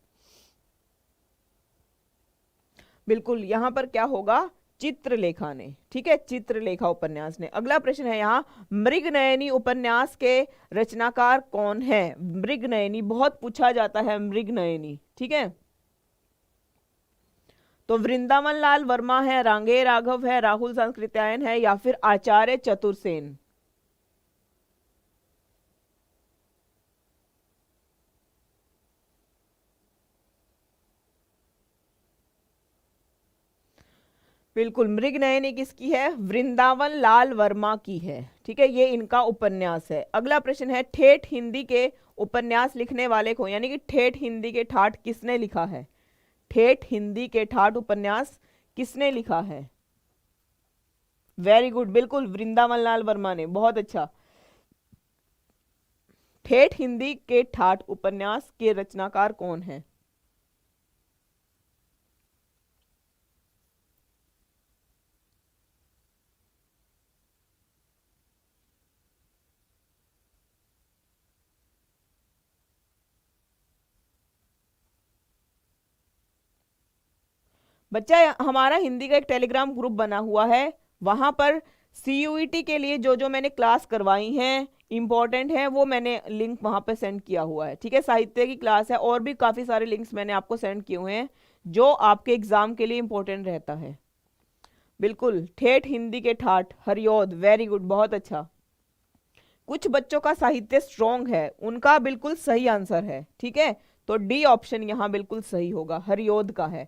बिल्कुल यहाँ पर क्या होगा, चित्रलेखा ने। ठीक है, चित्रलेखा उपन्यास ने। अगला प्रश्न है यहाँ, मृगनयनी उपन्यास के रचनाकार कौन है? मृगनयनी बहुत पूछा जाता है, मृगनयनी। ठीक है, तो वृंदावन लाल वर्मा है, रांगे राघव है, राहुल सांकृत्यायन है, या फिर आचार्य चतुर्सेन? बिल्कुल, मृगनयनी किसकी है? वृंदावन लाल वर्मा की है। ठीक है, ये इनका उपन्यास है। अगला प्रश्न है, ठेठ हिंदी के उपन्यास लिखने वाले को, यानी कि ठेठ हिंदी के ठाठ किसने लिखा है? ठेठ हिंदी के ठाठ उपन्यास किसने लिखा है? वेरी गुड, बिल्कुल वृंदावन लाल वर्मा ने। बहुत अच्छा। ठेठ हिंदी के ठाठ उपन्यास के रचनाकार कौन है? बच्चा, हमारा हिंदी का एक टेलीग्राम ग्रुप बना हुआ है, वहां पर सीयूईटी के लिए जो जो मैंने क्लास करवाई हैं इंपॉर्टेंट है, वो मैंने लिंक वहां पर सेंड किया हुआ है। ठीक है, साहित्य की क्लास है, और भी काफी सारे लिंक्स मैंने आपको सेंड किए हुए हैं जो आपके एग्जाम के लिए इंपॉर्टेंट रहता है। बिल्कुल, ठेठ हिंदी के ठाठ, हरिओद, वेरी गुड, बहुत अच्छा। कुछ बच्चों का साहित्य स्ट्रॉन्ग है, उनका बिल्कुल सही आंसर है। ठीक है, तो डी ऑप्शन यहां बिल्कुल सही होगा, हरिओद का है।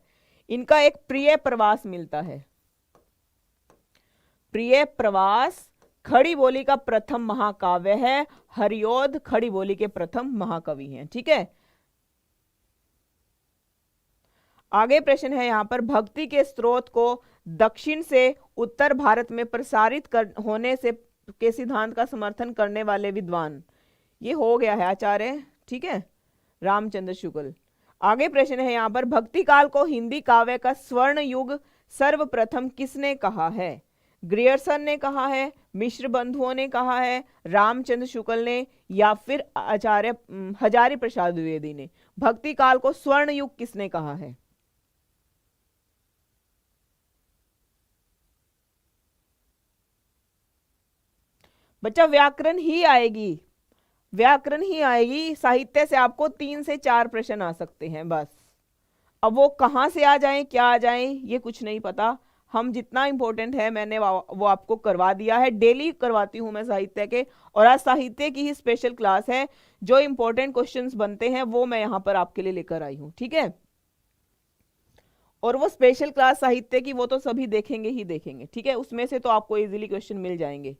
इनका एक प्रिय प्रवास मिलता है। प्रिय प्रवास खड़ी बोली का प्रथम महाकाव्य है। हरिओद खड़ी बोली के प्रथम महाकवि हैं। ठीक है, आगे प्रश्न है यहां पर, भक्ति के स्रोत को दक्षिण से उत्तर भारत में प्रसारित होने से के सिद्धांत का समर्थन करने वाले विद्वान, ये हो गया है आचार्य, ठीक है, रामचंद्र शुक्ल। आगे प्रश्न है यहां पर, भक्ति काल को हिंदी काव्य का स्वर्ण युग सर्वप्रथम किसने कहा है? ग्रियर्सन ने कहा है, मिश्र बंधुओं ने कहा है, रामचंद्र शुक्ल ने, या फिर आचार्य हजारी प्रसाद द्विवेदी ने? भक्ति काल को स्वर्ण युग किसने कहा है? बच्चा, व्याकरण ही आएगी, व्याकरण ही आएगी। साहित्य से आपको 3 से 4 प्रश्न आ सकते हैं बस। अब वो कहां से आ जाएं, क्या आ जाएं, ये कुछ नहीं पता। हम जितना इंपॉर्टेंट है मैंने वो आपको करवा दिया है, डेली करवाती हूं मैं साहित्य के, और आज साहित्य की ही स्पेशल क्लास है। जो इंपॉर्टेंट क्वेश्चंस बनते हैं वो मैं यहां पर आपके लिए लेकर आई हूं। ठीक है, और वो स्पेशल क्लास साहित्य की वो तो सभी देखेंगे ही देखेंगे। ठीक है, उसमें से तो आपको इजीली क्वेश्चन मिल जाएंगे।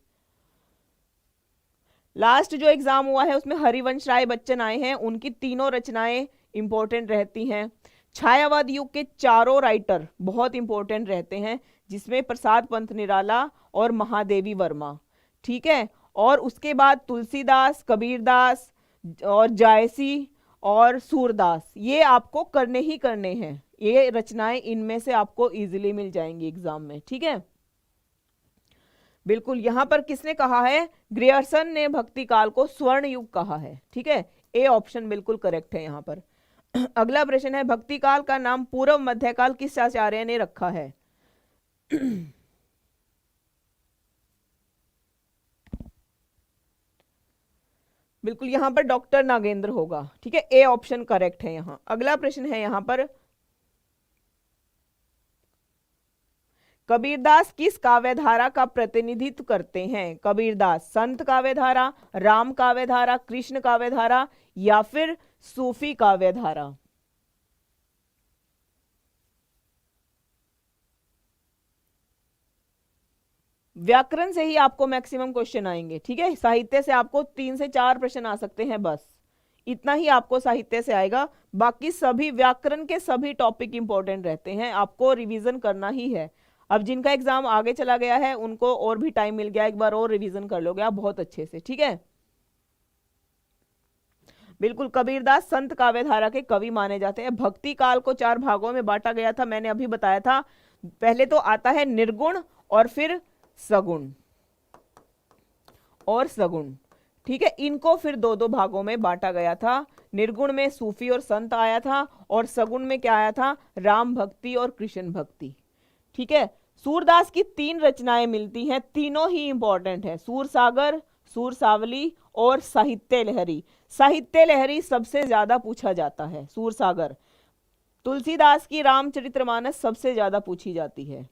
लास्ट जो एग्जाम हुआ है उसमें हरिवंश राय बच्चन आए हैं, उनकी तीनों रचनाएं इंपॉर्टेंट रहती हैं। छायावाद युग के चारों राइटर बहुत इंपॉर्टेंट रहते हैं, जिसमें प्रसाद पंत निराला और महादेवी वर्मा। ठीक है, और उसके बाद तुलसीदास, कबीरदास और जायसी और सूरदास, ये आपको करने ही करने हैं। ये रचनाएं इनमें से आपको इजीली मिल जाएंगी एग्जाम में। ठीक है, बिल्कुल, यहां पर किसने कहा है? ग्रियर्सन ने भक्ति काल को स्वर्ण युग कहा है। ठीक है, ए ऑप्शन बिल्कुल करेक्ट है यहां पर। अगला प्रश्न है, भक्ति काल का नाम पूर्व मध्यकाल किस आचार्य ने रखा है? बिल्कुल, यहां पर डॉक्टर नागेंद्र होगा। ठीक है, ए ऑप्शन करेक्ट है यहां। अगला प्रश्न है यहां पर, कबीरदास किस काव्यधारा का प्रतिनिधित्व करते हैं? कबीरदास संत काव्यधारा, राम काव्यधारा, कृष्ण काव्यधारा, या फिर सूफी काव्यधारा? व्याकरण से ही आपको मैक्सिमम क्वेश्चन आएंगे। ठीक है, साहित्य से आपको 3 से 4 प्रश्न आ सकते हैं बस, इतना ही आपको साहित्य से आएगा। बाकी सभी व्याकरण के सभी टॉपिक इंपॉर्टेंट रहते हैं, आपको रिवीजन करना ही है। अब जिनका एग्जाम आगे चला गया है उनको और भी टाइम मिल गया, एक बार और रिवीजन कर लोगे आप बहुत अच्छे से, ठीक है। बिल्कुल, कबीरदास संत काव्यधारा के कवि माने जाते हैं। भक्ति काल को 4 भागों में बांटा गया था, मैंने अभी बताया था। पहले तो आता है निर्गुण और फिर सगुण और सगुण, ठीक है। इनको फिर 2-2 भागों में बांटा गया था। निर्गुण में सूफी और संत आया था और सगुण में क्या आया था, राम भक्ति और कृष्ण भक्ति, ठीक है। सूरदास की 3 रचनाएं मिलती हैं, तीनों ही इंपॉर्टेंट है, सूरसागर, सूरसावली और साहित्य लहरी। साहित्य लहरी सबसे ज्यादा पूछा जाता है, सूरसागर। तुलसीदास की रामचरितमानस सबसे ज्यादा पूछी जाती है।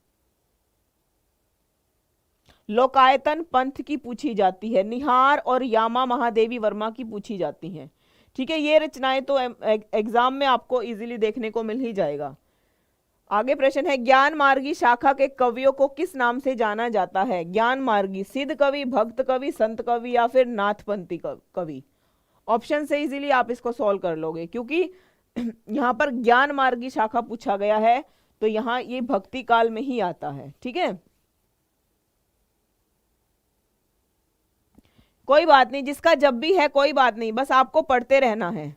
लोकायतन पंथ की पूछी जाती है। निहार और यामा महादेवी वर्मा की पूछी जाती हैं, ठीक है। ये रचनाएं तो एग्जाम में आपको इजीली देखने को मिल ही जाएगा। आगे प्रश्न है, ज्ञान मार्गी शाखा के कवियों को किस नाम से जाना जाता है। ज्ञान मार्गी, सिद्ध कवि, भक्त कवि, संत कवि या फिर नाथपंथी कवि। ऑप्शन से इजीली आप इसको सॉल्व कर लोगे, क्योंकि यहाँ पर ज्ञान मार्गी शाखा पूछा गया है तो यहाँ ये भक्ति काल में ही आता है, ठीक है। कोई बात नहीं, जिसका जब भी है कोई बात नहीं, बस आपको पढ़ते रहना है।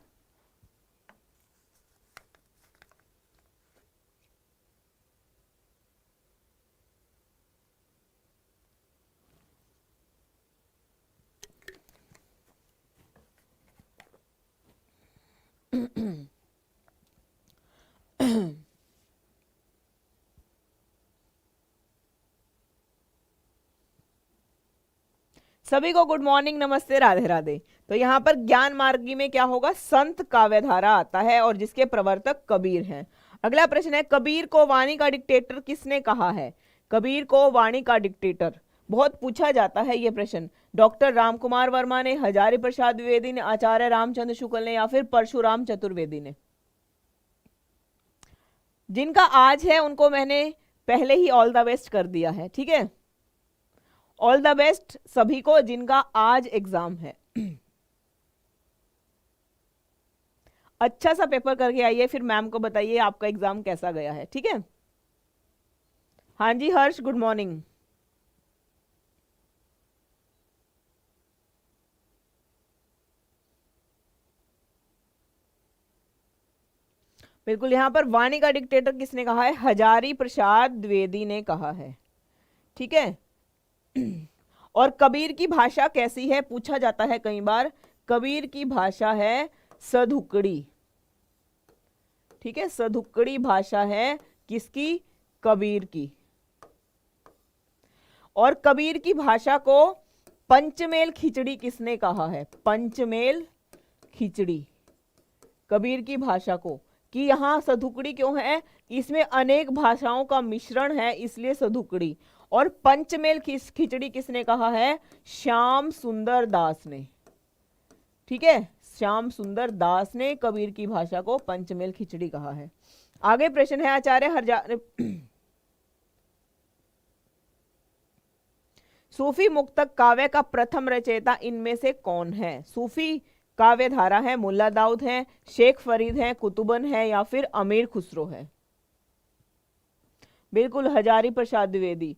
सभी को गुड मॉर्निंग, नमस्ते, राधे राधे। तो यहाँ पर ज्ञान मार्गी में क्या होगा, संत काव्यधारा आता है और जिसके प्रवर्तक कबीर हैं। अगला प्रश्न है, कबीर को वाणी का डिक्टेटर किसने कहा है। कबीर को वाणी का डिक्टेटर बहुत पूछा जाता है ये प्रश्न। डॉक्टर रामकुमार वर्मा ने, हजारी प्रसाद द्विवेदी ने, आचार्य रामचंद्र शुक्ल ने या फिर परशुराम चतुर्वेदी ने। जिनका आज है उनको मैंने पहले ही ऑल द बेस्ट कर दिया है, ठीक है। ऑल द बेस्ट सभी को जिनका आज एग्जाम है। अच्छा सा पेपर करके आइए, फिर मैम को बताइए आपका एग्जाम कैसा गया है, ठीक है। हाँ जी हर्ष, गुड मॉर्निंग। बिल्कुल, यहां पर वाणी का डिक्टेटर किसने कहा है, हजारी प्रसाद द्विवेदी ने कहा है, ठीक है। और कबीर की भाषा कैसी है पूछा जाता है कई बार। कबीर की भाषा है सधुकड़ी, ठीक है। सधुकड़ी भाषा है किसकी, कबीर की। और कबीर की भाषा को पंचमेल खिचड़ी किसने कहा है, पंचमेल खिचड़ी कबीर की भाषा को। कि यहां सधुकड़ी क्यों है, इसमें अनेक भाषाओं का मिश्रण है इसलिए सधुकड़ी। और पंचमेल खिचड़ी किसने कहा है, श्याम सुंदर दास ने, ठीक है। श्याम सुंदर दास ने कबीर की भाषा को पंचमेल खिचड़ी कहा है। आगे प्रश्न है, आचार्य हरजारी सूफी मुक्तक काव्य का प्रथम रचयिता इनमें से कौन है। सूफी काव्य धारा है, मुल्ला दाऊद है, शेख फरीद है, कुतुबन है या फिर अमीर खुसरो है। बिल्कुल, हजारी प्रसाद द्विवेदी।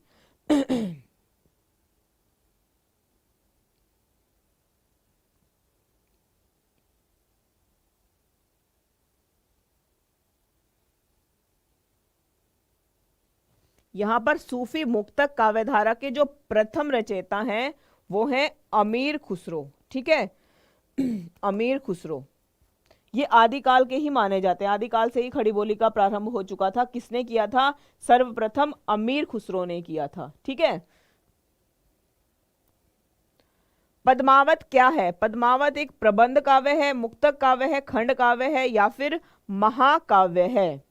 यहां पर सूफी मुक्तक काव्यधारा के जो प्रथम रचयिता हैं वो हैं अमीर खुसरो, ठीक है। अमीर खुसरो ये आदिकाल के ही माने जाते हैं, आदिकाल से ही खड़ी बोली का प्रारंभ हो चुका था। किसने किया था, सर्वप्रथम अमीर खुसरो ने किया था, ठीक है। पद्मावत क्या है, पद्मावत एक प्रबंध काव्य है, मुक्तक काव्य है, खंड काव्य है या फिर महाकाव्य है।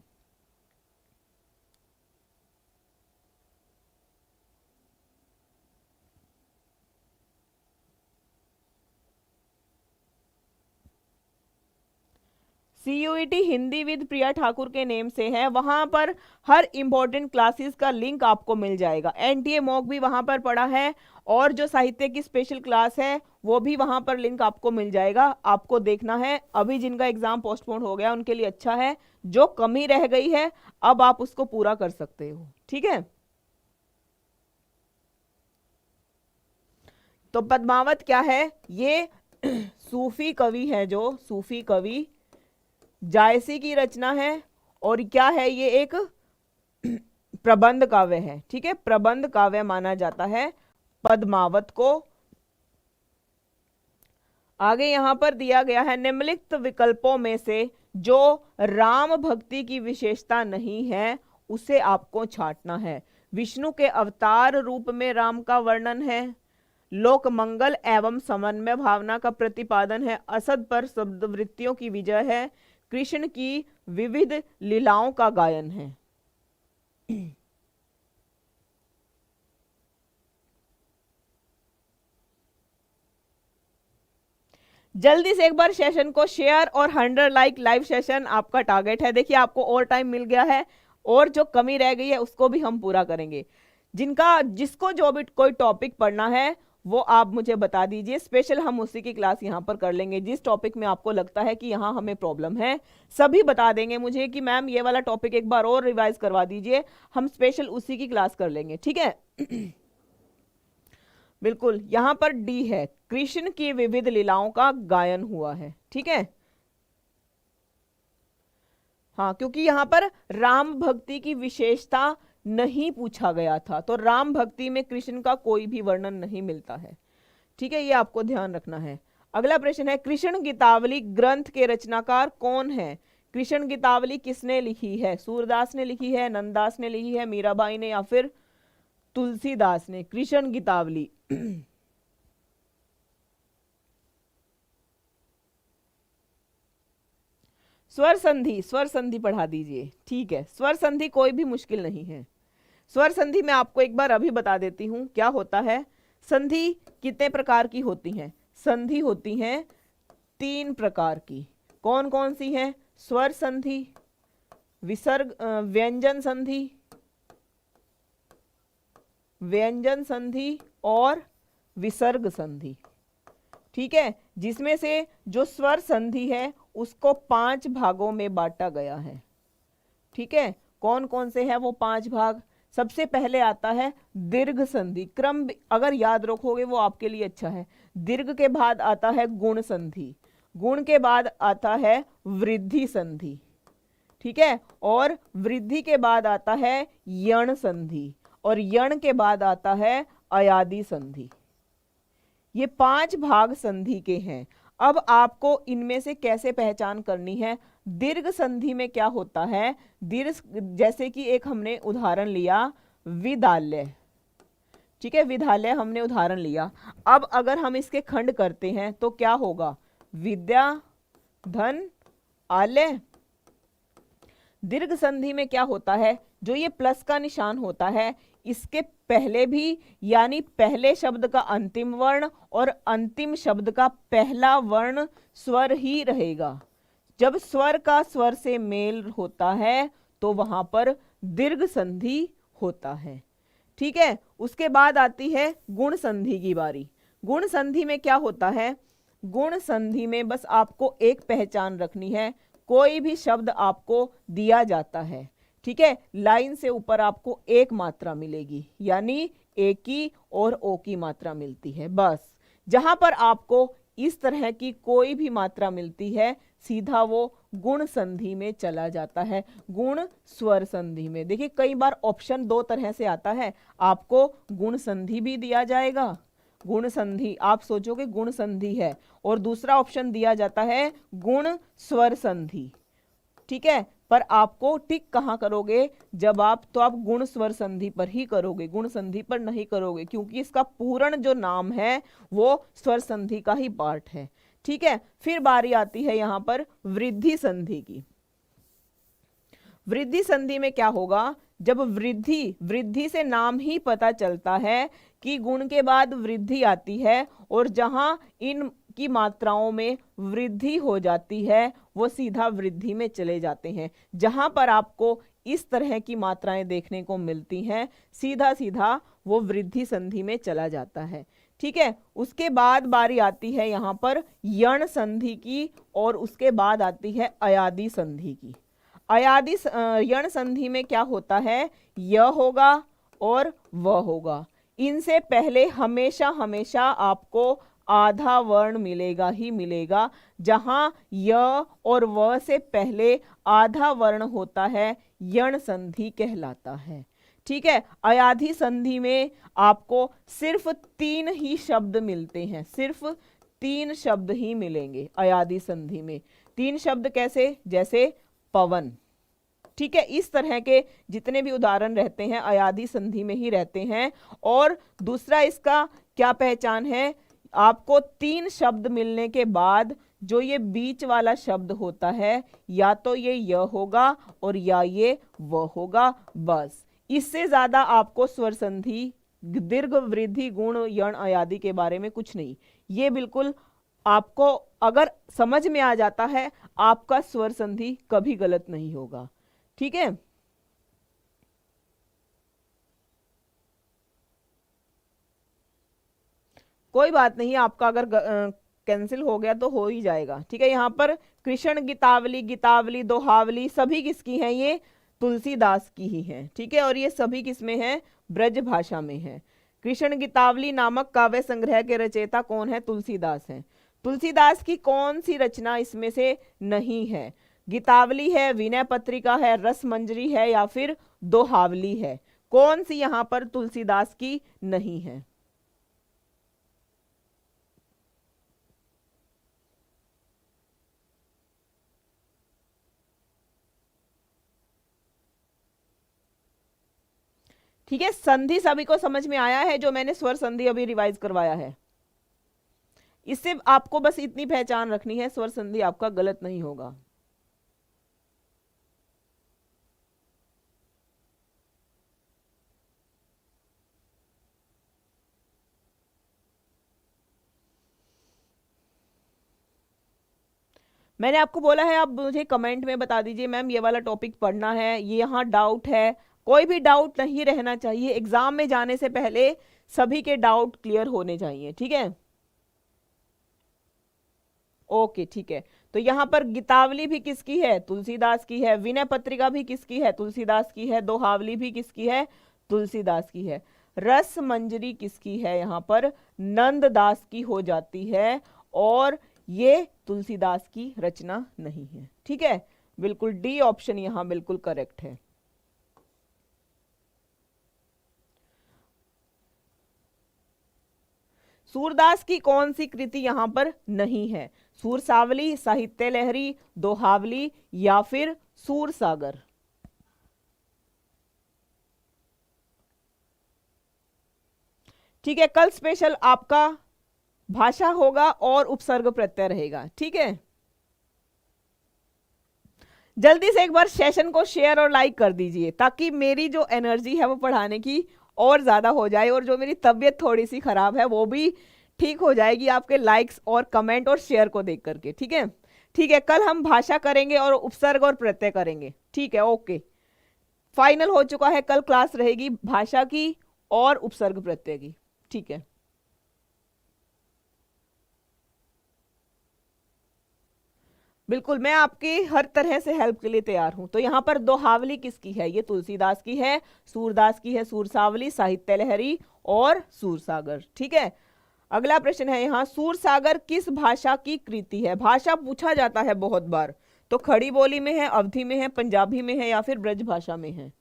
सीयूईटी हिंदी विद प्रिया ठाकुर के नेम से है, वहां पर हर इंपॉर्टेंट क्लासेस का लिंक आपको मिल जाएगा। एनटीए मॉक भी वहां पर पड़ा है और जो साहित्य की स्पेशल क्लास है वो भी वहां पर लिंक आपको मिल जाएगा, आपको देखना है। अभी जिनका एग्जाम पोस्टपोन हो गया उनके लिए अच्छा है, जो कमी रह गई है अब आप उसको पूरा कर सकते हो, ठीक है। तो पद्मावत क्या है? ये सूफी कवि है, जो सूफी कवि जायसी की रचना है। और क्या है? ये एक प्रबंध काव्य है। ठीक है, प्रबंध काव्य माना जाता है पद्मावत को। आगे यहां पर दिया गया है, निम्नलिखित विकल्पों में से जो राम भक्ति की विशेषता नहीं है उसे आपको छांटना है। विष्णु के अवतार रूप में राम का वर्णन है, लोक मंगल एवं समन्वय भावना का प्रतिपादन है, असद पर शब्द वृत्तियों की विजय है, कृष्ण की विविध लीलाओं का गायन है। जल्दी से एक बार सेशन को शेयर और 100 लाइक, लाइव सेशन आपका टारगेट है। देखिए आपको और टाइम मिल गया है और जो कमी रह गई है उसको भी हम पूरा करेंगे। जिसको जो भी कोई टॉपिक पढ़ना है वो आप मुझे बता दीजिए, स्पेशल हम उसी की क्लास यहाँ पर कर लेंगे। जिस टॉपिक में आपको लगता है कि यहाँ हमें प्रॉब्लम है, सभी बता देंगे मुझे कि मैम ये वाला टॉपिक एक बार और रिवाइज करवा दीजिए, हम स्पेशल उसी की क्लास कर लेंगे। ठीक है। बिल्कुल, यहां पर डी है, कृष्ण की विविध लीलाओं का गायन हुआ है। ठीक है, हाँ, क्योंकि यहां पर राम भक्ति की विशेषता नहीं पूछा गया था, तो राम भक्ति में कृष्ण का कोई भी वर्णन नहीं मिलता है। ठीक है, ये आपको ध्यान रखना है। अगला प्रश्न है, कृष्ण गीतावली ग्रंथ के रचनाकार कौन है? कृष्ण गीतावली किसने लिखी है? सूरदास ने लिखी है, नंददास ने लिखी है, मीराबाई ने, या फिर तुलसीदास ने? कृष्ण गीतावली स्वर संधि, स्वर संधि पढ़ा दीजिए। ठीक है, स्वर संधि कोई भी मुश्किल नहीं है। स्वर संधि मैं आपको एक बार अभी बता देती हूं क्या होता है। संधि कितने प्रकार की होती हैं? संधि होती हैं 3 प्रकार की। कौन कौन सी हैं? स्वर संधि, विसर्ग व्यंजन संधि, व्यंजन संधि और विसर्ग संधि। ठीक है, जिसमें से जो स्वर संधि है उसको 5 भागों में बांटा गया है। ठीक है, कौन कौन से हैं वो 5 भाग? सबसे पहले आता है दीर्घ संधि। क्रम अगर याद रखोगे वो आपके लिए अच्छा है। दीर्घ के बाद आता है गुण संधि, गुण के बाद आता है वृद्धि संधि। ठीक है, और वृद्धि के बाद आता है यण संधि, और यण के बाद आता है अयादि संधि। ये 5 भाग संधि के हैं। अब आपको इनमें से कैसे पहचान करनी है? दीर्घ संधि में क्या होता है? दीर्घ, जैसे कि एक हमने उदाहरण लिया विद्यालय। ठीक है, विद्यालय हमने उदाहरण लिया। अब अगर हम इसके खंड करते हैं तो क्या होगा? विद्या धन आलय। दीर्घ संधि में क्या होता है? जो ये प्लस का निशान होता है इसके पहले भी, यानी पहले शब्द का अंतिम वर्ण और अंतिम शब्द का पहला वर्ण स्वर ही रहेगा। जब स्वर का स्वर से मेल होता है तो वहां पर दीर्घ संधि होता है। ठीक है, उसके बाद आती है गुण संधि की बारी। गुण संधि में क्या होता है? गुण संधि में बस आपको एक पहचान रखनी है, कोई भी शब्द आपको दिया जाता है, ठीक है, लाइन से ऊपर आपको एक मात्रा मिलेगी, यानी ए की और ओ की मात्रा मिलती है। बस जहां पर आपको इस तरह की कोई भी मात्रा मिलती है सीधा वो गुण संधि में चला जाता है, गुण स्वर संधि में। देखिए कई बार ऑप्शन 2 तरह से आता है, आपको गुण संधि भी दिया जाएगा, गुण संधि आप सोचोगे गुण संधि है, और दूसरा ऑप्शन दिया जाता है गुण स्वर संधि। ठीक है, पर आपको टिक कहाँ करोगे? जब आप गुण स्वर संधि पर ही करोगे, गुण संधि पर नहीं करोगे, क्योंकि इसका पूर्ण जो नाम है वो स्वर संधि का ही पार्ट है। ठीक है, फिर बारी आती है यहां पर वृद्धि संधि की। वृद्धि संधि में क्या होगा? जब वृद्धि से नाम ही पता चलता है कि गुण के बाद वृद्धि आती है, और जहां इन की मात्राओं में वृद्धि हो जाती है वो सीधा वृद्धि में चले जाते हैं। जहां पर आपको इस तरह की मात्राएं देखने को मिलती हैं सीधा सीधा वो वृद्धि संधि में चला जाता है। ठीक है, उसके बाद बारी आती है यहां पर यण संधि की, और उसके बाद आती है अयादि संधि की। यण संधि में क्या होता है? य होगा और व होगा, इनसे पहले हमेशा हमेशा आपको आधा वर्ण मिलेगा ही मिलेगा। जहां य और व से पहले आधा वर्ण होता है, यण संधि कहलाता है। ठीक है, अयाधी संधि में आपको सिर्फ 3 ही शब्द मिलते हैं, सिर्फ 3 शब्द ही मिलेंगे अयाधी संधि में। 3 शब्द कैसे? जैसे पवन। ठीक है, इस तरह के जितने भी उदाहरण रहते हैं अयाधी संधि में ही रहते हैं। और दूसरा इसका क्या पहचान है? आपको 3 शब्द मिलने के बाद जो ये बीच वाला शब्द होता है, या तो ये य होगा और या ये व होगा, बस। इससे ज्यादा आपको स्वर संधि, दीर्घ, वृद्धि, गुण, यण, अयादी के बारे में कुछ नहीं। ये बिल्कुल आपको अगर समझ में आ जाता है, आपका स्वर संधि कभी गलत नहीं होगा। ठीक है, कोई बात नहीं, आपका अगर कैंसिल हो गया तो हो ही जाएगा। ठीक है, यहाँ पर कृष्ण, गीतावली, गीतावली, दोहावली सभी किसकी हैं? ये तुलसीदास की ही हैं। ठीक है, और ये सभी किसमें हैं? ब्रज भाषा में है। कृष्ण गीतावली नामक काव्य संग्रह के रचयिता कौन है? तुलसीदास हैं। तुलसीदास की कौन सी रचना इसमें से नहीं है? गीतावली है, विनय पत्रिका है, रस मंजरी है, या फिर दोहावली है? कौन सी यहाँ पर तुलसीदास की नहीं है? ठीक है, संधि सभी को समझ में आया है? जो मैंने स्वर संधि अभी रिवाइज करवाया है, इससे आपको बस इतनी पहचान रखनी है, स्वर संधि आपका गलत नहीं होगा। मैंने आपको बोला है, आप मुझे कमेंट में बता दीजिए मैम ये वाला टॉपिक पढ़ना है, ये यहाँ डाउट है। कोई भी डाउट नहीं रहना चाहिए, एग्जाम में जाने से पहले सभी के डाउट क्लियर होने चाहिए। ठीक है, ओके, ठीक है। तो यहाँ पर गीतावली भी किसकी है? तुलसीदास की है। विनय पत्रिका भी किसकी है? तुलसीदास की है। दोहावली भी किसकी है? तुलसीदास की है। रस मंजरी किसकी है? यहाँ पर नंददास की हो जाती है, और ये तुलसीदास की रचना नहीं है। ठीक है, बिल्कुल डी ऑप्शन यहाँ बिल्कुल करेक्ट है। सूरदास की कौन सी कृति यहां पर नहीं है? सूरसावली, साहित्य लहरी, दोहावली, या फिर सूरसागर? ठीक है, कल स्पेशल आपका भाषा होगा और उपसर्ग प्रत्यय रहेगा। ठीक है, जल्दी से एक बार सेशन को शेयर और लाइक कर दीजिए, ताकि मेरी जो एनर्जी है वो पढ़ाने की और ज्यादा हो जाए, और जो मेरी तबीयत थोड़ी सी खराब है वो भी ठीक हो जाएगी आपके लाइक्स और कमेंट और शेयर को देख करके। ठीक है, ठीक है, कल हम भाषा करेंगे और उपसर्ग और प्रत्यय करेंगे। ठीक है, ओके, फाइनल हो चुका है, कल क्लास रहेगी भाषा की और उपसर्ग प्रत्यय की। ठीक है, बिल्कुल, मैं आपकी हर तरह से हेल्प के लिए तैयार हूं। तो यहाँ पर दोहावली किसकी है? ये तुलसीदास की है, सूरदास की है सूरसावली, साहित्य लहरी और सूरसागर। ठीक है, अगला प्रश्न है यहाँ, सूरसागर किस भाषा की कृति है? भाषा पूछा जाता है बहुत बार, तो खड़ी बोली में है, अवधी में है, पंजाबी में है, या फिर ब्रज भाषा में है?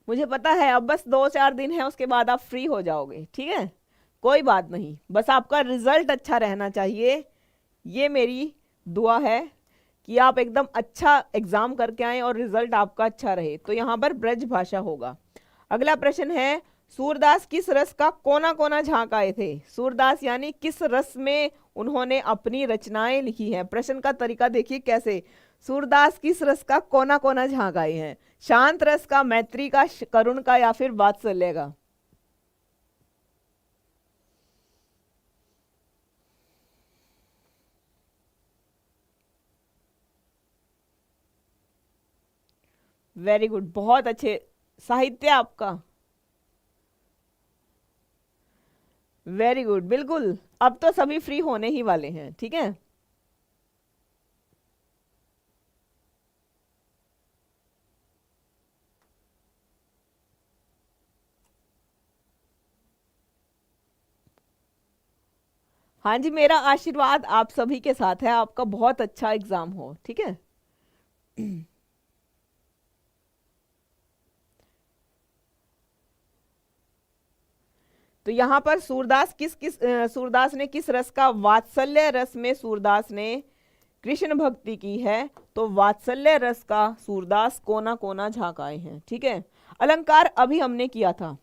मुझे पता है, अब बस 2-4 दिन है, उसके बाद आप फ्री हो जाओगे। ठीक है, कोई बात नहीं, बस आपका रिजल्ट अच्छा रहना चाहिए, ये मेरी दुआ है कि आप एकदम अच्छा एग्जाम करके आए और रिजल्ट आपका अच्छा रहे। तो यहाँ पर ब्रज भाषा होगा। अगला प्रश्न है, सूरदास किस रस का कोना कोना झांक आए थे? सूरदास यानी किस रस में उन्होंने अपनी रचनाएं लिखी हैं? प्रश्न का तरीका देखिए कैसे, सूरदास किस रस का कोना कोना झांक आए हैं? शांत रस का, मैत्री का, करुण का, या फिर वात्सल्य का? वेरी गुड, बहुत अच्छे। साहित्य आपका, वेरी गुड, बिल्कुल। अब तो सभी फ्री होने ही वाले हैं, ठीक है। हाँ जी, मेरा आशीर्वाद आप सभी के साथ है, आपका बहुत अच्छा एग्जाम हो, ठीक है। तो यहाँ पर सूरदास सूरदास ने किस रस का, वात्सल्य रस में सूरदास ने कृष्ण भक्ति की है। तो वात्सल्य रस का सूरदास कोना कोना झांकाए हैं, ठीक है। अलंकार अभी हमने किया था,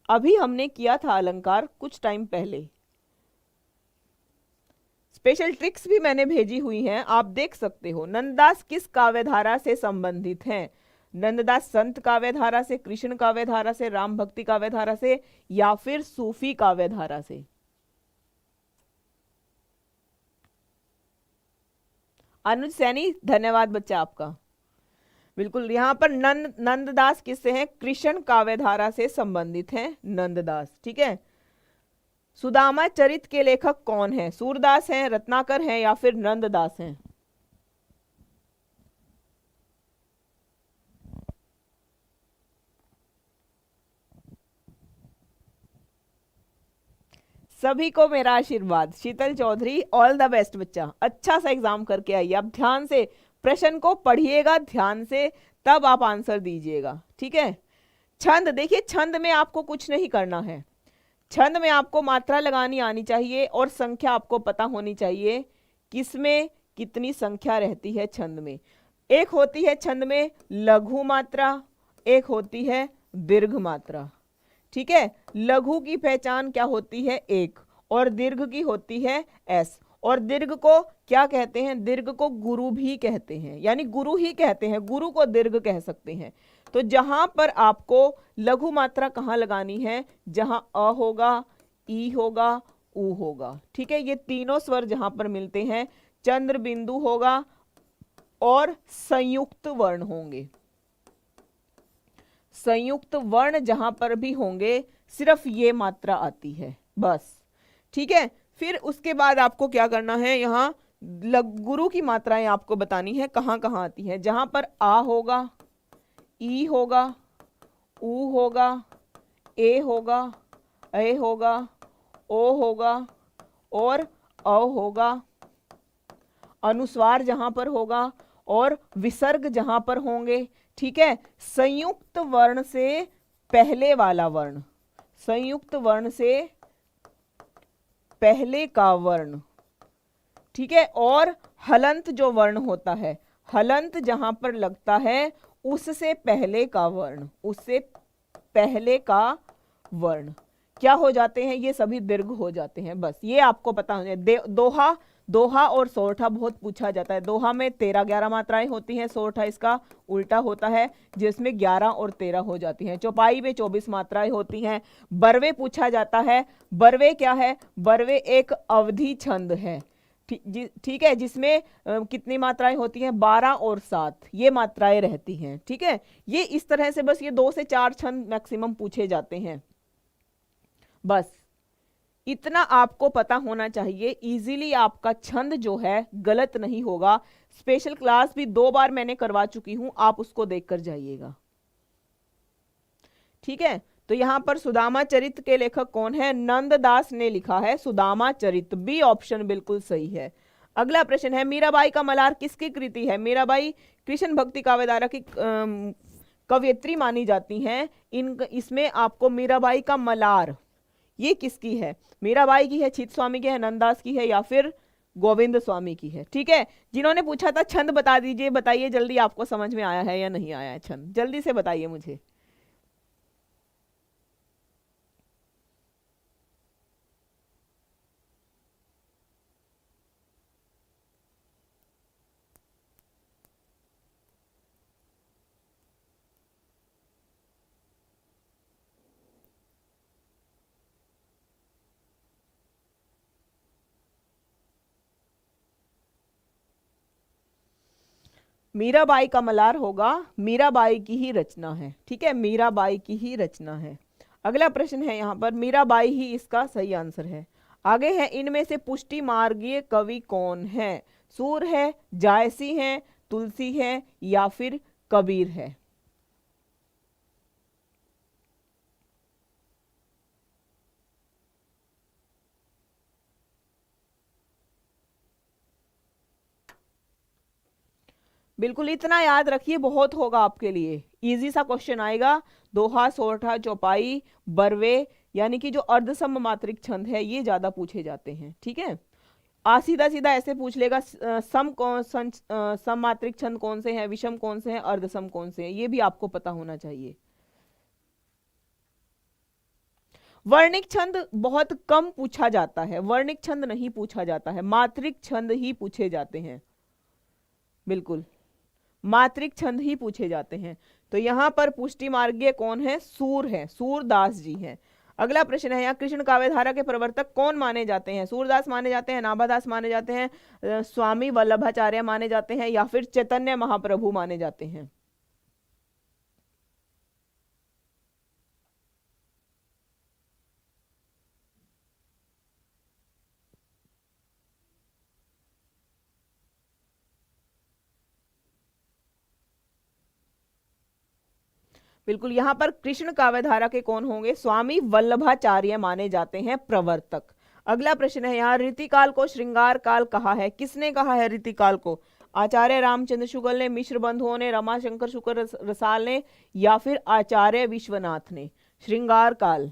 अभी हमने किया था अलंकार कुछ टाइम पहले। स्पेशल ट्रिक्स भी मैंने भेजी हुई हैं, आप देख सकते हो। नंददास किस काव्यधारा से संबंधित हैं? नंददास संत काव्यधारा से, कृष्ण काव्यधारा से, राम भक्ति काव्यधारा से, या फिर सूफी काव्यधारा से? अनुज सैनी, धन्यवाद बच्चा आपका। बिल्कुल, यहाँ पर नंददास किससे हैं? कृष्ण काव्यधारा से संबंधित हैं नंददास, ठीक है। सुदामा चरित के लेखक कौन है? सूरदास हैं, रत्नाकर हैं, या फिर नंददास हैं? सभी को मेरा आशीर्वाद। शीतल चौधरी, ऑल द बेस्ट बच्चा, अच्छा सा एग्जाम करके आइए। अब ध्यान से प्रश्न को पढ़िएगा, ध्यान से, तब आप आंसर दीजिएगा, ठीक है। छंद देखिए, छंद में आपको कुछ नहीं करना है। छंद में आपको मात्रा लगानी आनी चाहिए और संख्या आपको पता होनी चाहिए, किसमें कितनी संख्या रहती है छंद में। एक होती है छंद में लघु मात्रा, एक होती है दीर्घ मात्रा, ठीक है। लघु की पहचान क्या होती है? एक, और दीर्घ की होती है एस। और दीर्घ को क्या कहते हैं? दीर्घ को गुरु भी कहते हैं, यानी गुरु ही कहते हैं, गुरु को दीर्घ कह सकते हैं। तो जहां पर आपको लघु मात्रा कहाँ लगानी है? जहां अ होगा, ई होगा, उ होगा, ठीक है। ये तीनों स्वर जहां पर मिलते हैं, चंद्र बिंदु होगा और संयुक्त वर्ण होंगे। संयुक्त वर्ण जहां पर भी होंगे, सिर्फ ये मात्रा आती है, बस, ठीक है। फिर उसके बाद आपको क्या करना है? यहाँ गुरु की मात्राएं आपको बतानी है कहाँ कहाँ आती है। जहां पर आ होगा, ई होगा, उ होगा, ए होगा, ए होगा, ओ होगा और अ होगा, अनुस्वार जहां पर होगा और विसर्ग जहां पर होंगे, ठीक है। संयुक्त वर्ण से पहले वाला वर्ण, संयुक्त वर्ण से पहले का वर्ण, ठीक है। और हलंत जो वर्ण होता है, हलंत जहां पर लगता है, उससे पहले का वर्ण, उससे पहले का वर्ण क्या हो जाते हैं? ये सभी दीर्घ हो जाते हैं, बस ये आपको पता होना चाहिए। दोहा, दोहा और सोरठा बहुत पूछा जाता है। दोहा में 13-11 मात्राएं होती हैं, सोरठा इसका उल्टा होता है, जिसमें 11 और 13 हो जाती हैं। चौपाई में 24 मात्राएं होती हैं। बरवे पूछा जाता है। बरवे क्या है? बरवे एक अवधि छंद है, ठीक है, जिसमें कितनी मात्राएं होती हैं? 12 और 7 ये मात्राएं रहती हैं, ठीक है। ये इस तरह से बस ये 2 से 4 छंद मैक्सिमम पूछे जाते हैं, बस इतना आपको पता होना चाहिए। इजीली आपका छंद जो है गलत नहीं होगा। स्पेशल क्लास भी 2 बार मैंने करवा चुकी हूं, आप उसको देखकर जाइएगा, ठीक है। तो यहां पर सुदामा चरित के लेखक कौन है? नंददास ने लिखा है सुदामा चरित, बी ऑप्शन बिल्कुल सही है। अगला प्रश्न है, मीराबाई का मलार किसकी कृति है? मीराबाई कृष्ण भक्ति काव्यधारा की कवयित्री मानी जाती हैं। इसमें आपको मीराबाई का मलार ये किसकी है? मीराबाई की है, चित स्वामी की है, नंददास की है, या फिर गोविंद स्वामी की है, ठीक है। जिन्होंने पूछा था छंद बता दीजिए, बताइए जल्दी, आपको समझ में आया है या नहीं आया है छंद? जल्दी से बताइए मुझे। मीराबाई का मलार होगा, मीराबाई की ही रचना है, ठीक है, मीराबाई की ही रचना है। अगला प्रश्न है यहाँ पर, मीराबाई ही इसका सही आंसर है। आगे है, इनमें से पुष्टि मार्गीय कवि कौन है? सूर है, जायसी है, तुलसी है, या फिर कबीर है? बिल्कुल इतना याद रखिए, बहुत होगा आपके लिए, इजी सा क्वेश्चन आएगा। दोहा, सोरठा, चौपाई, बरवे, यानी कि जो अर्धसम मात्रिक छंद है ये ज्यादा पूछे जाते हैं, ठीक है। सीधा सीधा ऐसे पूछ लेगा, सम मात्रिक छंद कौन से हैं, विषम कौन से हैं, अर्धसम कौन से हैं, ये भी आपको पता होना चाहिए। वर्णिक छंद बहुत कम पूछा जाता है, वर्णिक छंद नहीं पूछा जाता है, मात्रिक छंद ही पूछे जाते हैं, बिल्कुल मात्रिक छंद ही पूछे जाते हैं। तो यहां पर पुष्टि मार्गीय कौन है? सूर है, सूरदास जी हैं। अगला प्रश्न है, यहाँ कृष्ण काव्य धारा के प्रवर्तक कौन माने जाते हैं? सूरदास माने जाते हैं, नाभादास माने जाते हैं, स्वामी वल्लभाचार्य माने जाते हैं, या फिर चैतन्य महाप्रभु माने जाते हैं? बिल्कुल, यहां पर कृष्ण काव्यधारा के कौन होंगे? स्वामी वल्लभाचार्य माने जाते हैं प्रवर्तक। अगला प्रश्न है, यहाँ रीतिकाल को श्रृंगार काल कहा है, किसने कहा है रीतिकाल को? आचार्य रामचंद्र शुक्ल ने, मिश्र बंधुओं ने, रमाशंकर शुक्ल रसाल ने, या फिर आचार्य विश्वनाथ ने? श्रृंगार काल,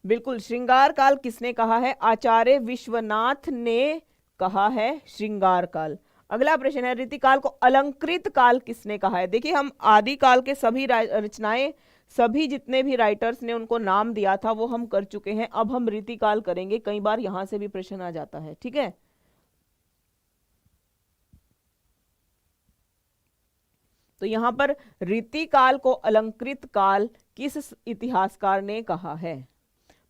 बिल्कुल श्रृंगार काल किसने कहा है? आचार्य विश्वनाथ ने कहा है श्रृंगार काल। अगला प्रश्न है, रीतिकाल को अलंकृत काल किसने कहा है? देखिए, हम आदिकाल के सभी रचनाएं, सभी जितने भी राइटर्स ने उनको नाम दिया था वो हम कर चुके हैं, अब हम रीतिकाल करेंगे। कई बार यहां से भी प्रश्न आ जाता है, ठीक है। तो यहां पर रीतिकाल को अलंकृत काल किस इतिहासकार ने कहा है?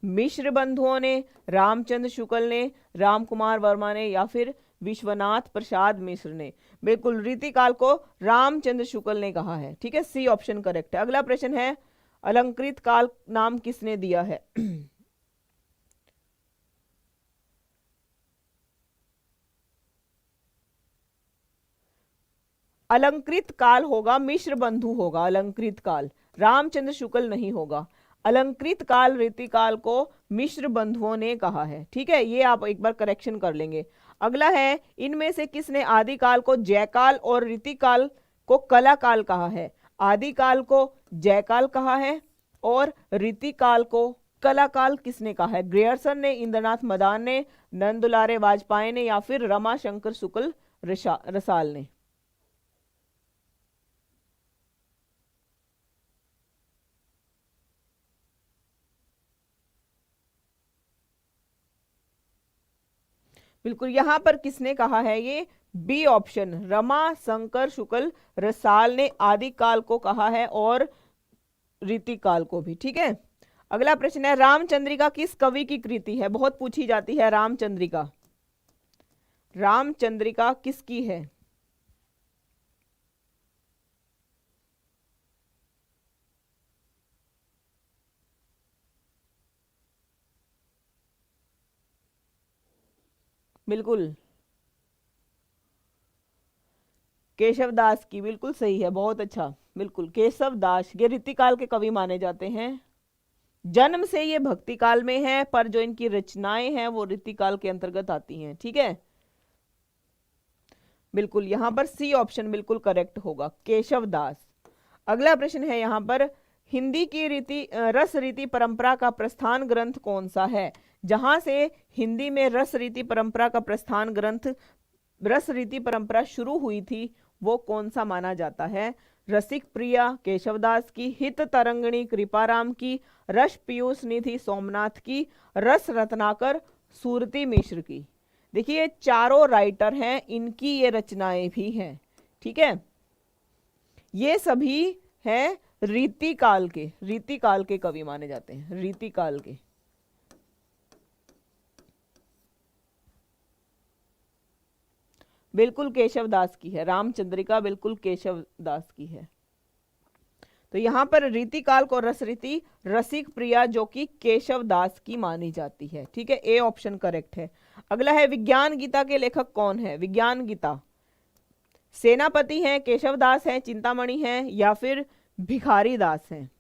मिश्र बंधुओं ने, रामचंद्र शुक्ल ने, राम कुमार वर्मा ने, या फिर विश्वनाथ प्रसाद मिश्र ने? बिल्कुल रीतिकाल को रामचंद्र शुक्ल ने कहा है, ठीक है, सी ऑप्शन करेक्ट है। अगला प्रश्न है, अलंकृत काल नाम किसने दिया है? अलंकृत काल होगा, मिश्र बंधु होगा अलंकृत काल, रामचंद्र शुक्ल नहीं होगा। अलंकृत काल रीतिकाल को मिश्र बंधुओं ने कहा है, ठीक है, ये आप एक बार करेक्शन कर लेंगे। अगला है, इनमें से किसने आदिकाल को जयकाल और रीतिकाल को कलाकाल कहा है? आदिकाल को जयकाल कहा है और रीतिकाल को कलाकाल किसने कहा है? ग्रेयर्सन ने, इंद्रनाथ मदान ने, नंदुलारे वाजपेयी ने, या फिर रमाशंकर शुक्ल रसाल ने? बिल्कुल, यहां पर किसने कहा है? ये बी ऑप्शन, रमा शंकर शुक्ल रसाल ने आदिकाल को कहा है और रीतिकाल को भी, ठीक है। अगला प्रश्न है, रामचंद्रिका किस कवि की कृति है? बहुत पूछी जाती है रामचंद्रिका, रामचंद्रिका किसकी है? बिल्कुल केशव दास की, बिल्कुल सही है, बहुत अच्छा, बिल्कुल केशव दास ये रीतिकाल के कवि माने जाते हैं। जन्म से ये भक्ति काल में है, पर जो इनकी रचनाएं हैं वो रीतिकाल के अंतर्गत आती हैं, ठीक है। बिल्कुल, यहां पर सी ऑप्शन बिल्कुल करेक्ट होगा, केशव दास। अगला प्रश्न है यहाँ पर, हिंदी की रस रीति परंपरा का प्रस्थान ग्रंथ कौन सा है? जहां से हिंदी में रस रीति परंपरा का प्रस्थान ग्रंथ, रस रीति परंपरा शुरू हुई थी, वो कौन सा माना जाता है? रसिक प्रिया केशवदास की, हित तरंगिणी कृपाराम की, रस पीयूष निधि सोमनाथ की, रस रत्नाकर सूरती मिश्र की? देखिए, चारों राइटर हैं, इनकी ये रचनाएं भी हैं, ठीक है। ये सभी हैं रीतिकाल के कवि माने जाते हैं, रीतिकाल के। बिल्कुल केशव दास की है, रामचंद्रिका बिल्कुल केशव दास की है। तो यहाँ पर रीतिकाल को रसरीति रसिक प्रिया जो कि केशव दास की मानी जाती है। ठीक है, ए ऑप्शन करेक्ट है। अगला है विज्ञान गीता के लेखक कौन है? विज्ञान गीता सेनापति हैं, केशव दास हैं, चिंतामणि हैं या फिर भिखारी दास हैं?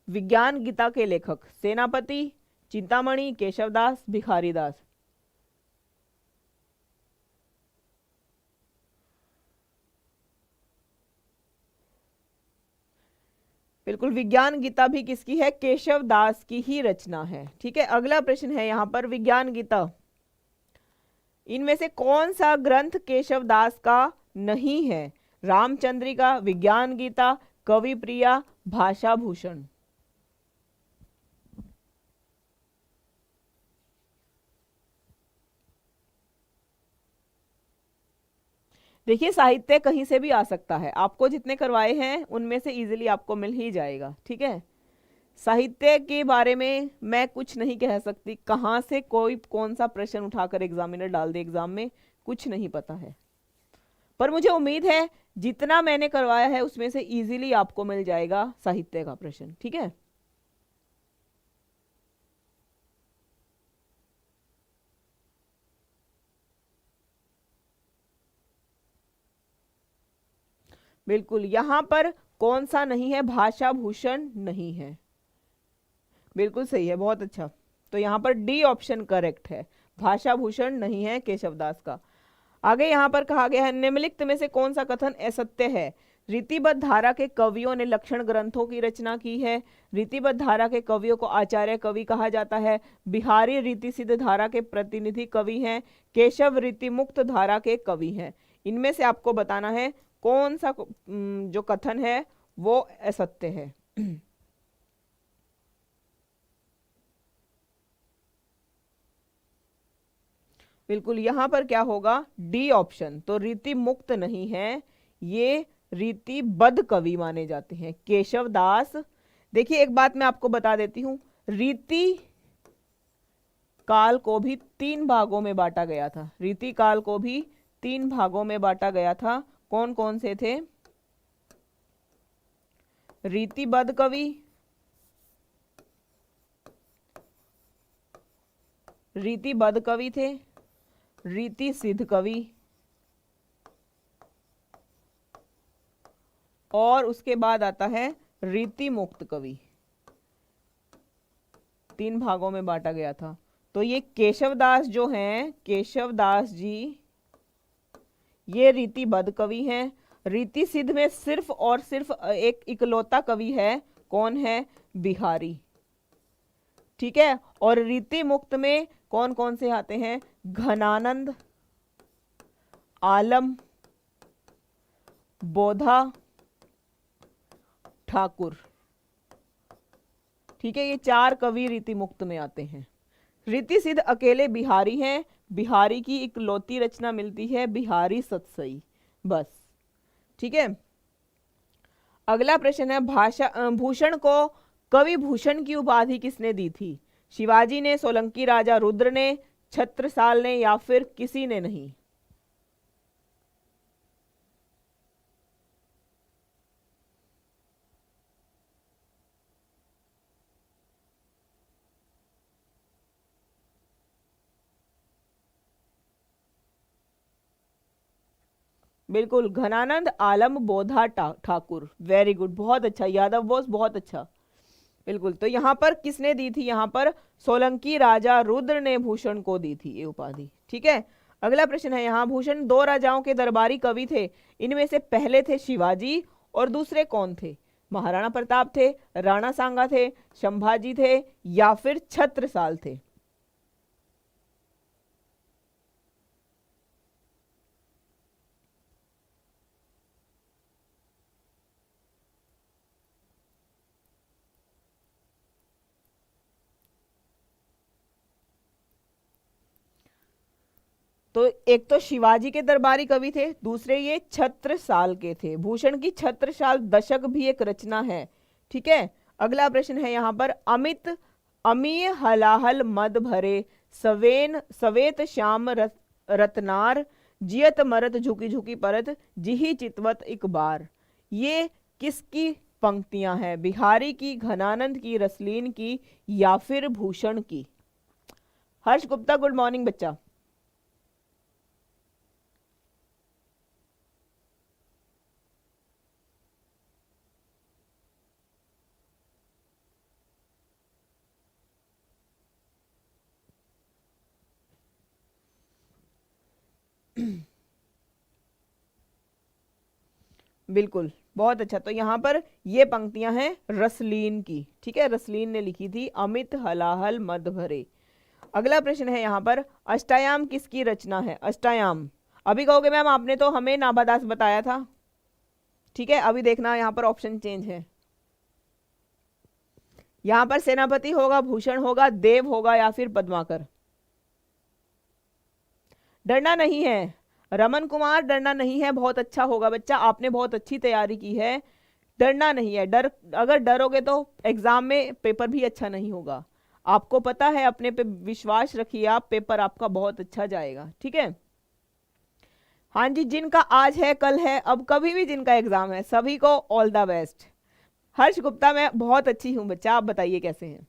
विज्ञान गीता के लेखक सेनापति, चिंतामणि, केशवदास, भिखारी दास। बिल्कुल, विज्ञान गीता भी किसकी है? केशव दास की ही रचना है। ठीक है, अगला प्रश्न है यहाँ पर विज्ञान गीता, इनमें से कौन सा ग्रंथ केशव दास का नहीं है? रामचंद्रिका, विज्ञान गीता, कवि प्रिया, भाषा भूषण। देखिए, साहित्य कहीं से भी आ सकता है, आपको जितने करवाए हैं उनमें से इजीली आपको मिल ही जाएगा। ठीक है, साहित्य के बारे में मैं कुछ नहीं कह सकती, कहाँ से कोई कौन सा प्रश्न उठाकर एग्जामिनर डाल दे एग्जाम में, कुछ नहीं पता है। पर मुझे उम्मीद है जितना मैंने करवाया है उसमें से इजीली आपको मिल जाएगा साहित्य का प्रश्न। ठीक है, बिल्कुल, यहां पर कौन सा नहीं है? भाषा भूषण नहीं है। बिल्कुल सही है, बहुत अच्छा। तो यहाँ पर डी ऑप्शन करेक्ट है, भाषा भूषण नहीं है केशवदास का। आगे यहाँ पर कहा गया है निम्नलिखित में से कौन सा कथन असत्य है? रीतिबद्ध धारा के कवियों ने लक्षण ग्रंथों की रचना की है। रीतिबद्ध धारा के कवियों को आचार्य कवि कहा जाता है। बिहारी रीति सिद्ध धारा के प्रतिनिधि कवि हैं। केशव रीति मुक्त धारा के कवि हैं। इनमें से आपको बताना है कौन सा जो कथन है वो असत्य है। बिल्कुल, यहां पर क्या होगा? D option. तो रीति मुक्त नहीं है, ये रीतिबद्ध कवि माने जाते हैं केशव दास। देखिए, एक बात मैं आपको बता देती हूं, रीति काल को भी 3 भागों में बांटा गया था। रीति काल को भी 3 भागों में बांटा गया था। कौन कौन से थे? रीतिबद्ध कवि, रीतिबद्ध कवि थे, रीति सिद्ध कवि और उसके बाद आता है रीति मुक्त कवि। 3 भागों में बांटा गया था। तो ये केशवदास जो हैं, केशवदास जी ये रीतिबद्ध कवि हैं। रीति सिद्ध में सिर्फ और सिर्फ एक इकलौता कवि है, कौन है? बिहारी। ठीक है, और रीति मुक्त में कौन कौन से आते हैं? घनानंद, आलम, बोधा, ठाकुर। ठीक है, ये 4 कवि रीति मुक्त में आते हैं। रीति सिद्ध अकेले बिहारी हैं। बिहारी की इकलौती रचना मिलती है बिहारी सतसई, बस। ठीक है, अगला प्रश्न है भाषा भूषण को कवि भूषण की उपाधि किसने दी थी? शिवाजी ने, सोलंकी राजा रुद्र ने, छत्रसाल ने या फिर किसी ने नहीं? बिल्कुल, घनानंद, आलम, बोधा, ठाकुर। वेरी गुड, बहुत अच्छा यादव बोस, बहुत अच्छा। बिल्कुल, तो यहाँ पर किसने दी थी? यहाँ पर सोलंकी राजा रुद्र ने भूषण को दी थी ये उपाधि। ठीक है, अगला प्रश्न है यहाँ, भूषण 2 राजाओं के दरबारी कवि थे, इनमें से पहले थे शिवाजी और दूसरे कौन थे? महाराणा प्रताप थे, राणा सांगा थे, संभाजी थे या फिर छत्रसाल थे? तो एक तो शिवाजी के दरबारी कवि थे, दूसरे ये छत्रसाल के थे। भूषण की छत्रसाल दशक भी एक रचना है, ठीक है। अगला प्रश्न है यहाँ पर, अमित अमीय हलाहल मद भरे सवेन सवेत श्याम रत्नार जियत मरत झुकी झुकी परत जिही चितवत एक बार। ये किसकी पंक्तियां हैं? बिहारी की, घनानंद की, रसलीन की या फिर भूषण की? हर्ष गुप्ता, गुड मॉर्निंग बच्चा। बिल्कुल, बहुत अच्छा। तो यहाँ पर ये पंक्तियां हैं रसलीन की, ठीक है, रसलीन ने लिखी थी, अमित हलाहल मद भरे। अगला प्रश्न है यहाँ पर, अष्टायाम किसकी रचना है? अष्टायाम, अभी कहोगे मैम आपने तो हमें नाभादास बताया था, ठीक है। अभी देखना यहाँ पर ऑप्शन चेंज है, यहाँ पर सेनापति होगा, भूषण होगा, देव होगा या फिर पद्माकर। डरना नहीं है रमन कुमार, डरना नहीं है, बहुत अच्छा होगा बच्चा, आपने बहुत अच्छी तैयारी की है, डरना नहीं है। अगर डरोगे तो एग्जाम में पेपर भी अच्छा नहीं होगा। आपको पता है, अपने पे विश्वास रखिए आप, पेपर आपका बहुत अच्छा जाएगा, ठीक है। हाँ जी, जिनका आज है, कल है, अब कभी भी जिनका एग्जाम है, सभी को ऑल द बेस्ट। हर्ष गुप्ता, मैं बहुत अच्छी हूं बच्चा, आप बताइए कैसे हैं?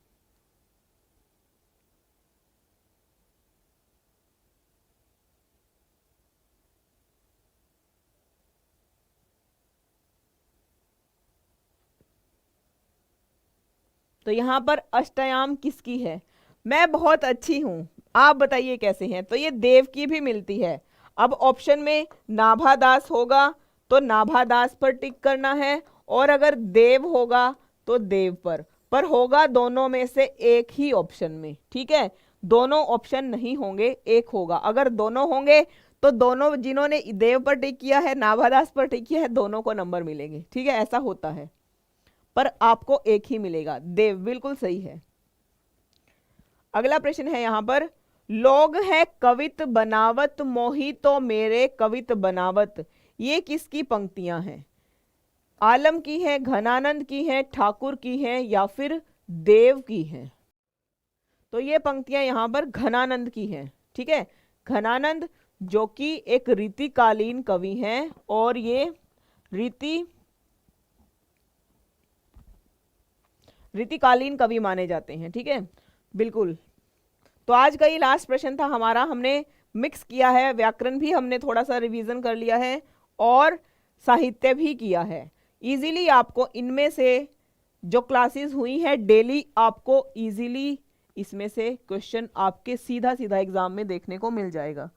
तो यहाँ पर अष्टयाम किसकी है? मैं बहुत अच्छी हूं, आप बताइए कैसे हैं? तो ये देव की भी मिलती है। अब ऑप्शन में नाभादास होगा तो नाभादास पर टिक करना है, और अगर देव होगा तो देव पर होगा दोनों में से एक ही ऑप्शन में, ठीक है। दोनों ऑप्शन नहीं होंगे, एक होगा। अगर दोनों होंगे तो दोनों, जिन्होंने देव पर टिक किया है, नाभादास पर टिक किया है, दोनों को नंबर मिलेंगे, ठीक है, ऐसा होता है। पर आपको एक ही मिलेगा, देव, बिल्कुल सही है। अगला प्रश्न है यहां पर, लोग है कवित बनावत मोही तो मेरे कवित बनावत, ये किसकी पंक्तियां हैं? आलम की है, घनानंद की है, ठाकुर की है या फिर देव की है? तो ये पंक्तियां यहां पर घनानंद की हैं, ठीक है। घनानंद जो कि एक रीतिकालीन कवि हैं, और ये रीतिकालीन कवि माने जाते हैं, ठीक है, बिल्कुल। तो आज का ये लास्ट प्रश्न था हमारा, हमने मिक्स किया है, व्याकरण भी हमने थोड़ा सा रिवीजन कर लिया है और साहित्य भी किया है। इजीली आपको इनमें से जो क्लासेस हुई है डेली, आपको इजीली इसमें से क्वेश्चन आपके सीधा सीधा एग्जाम में देखने को मिल जाएगा,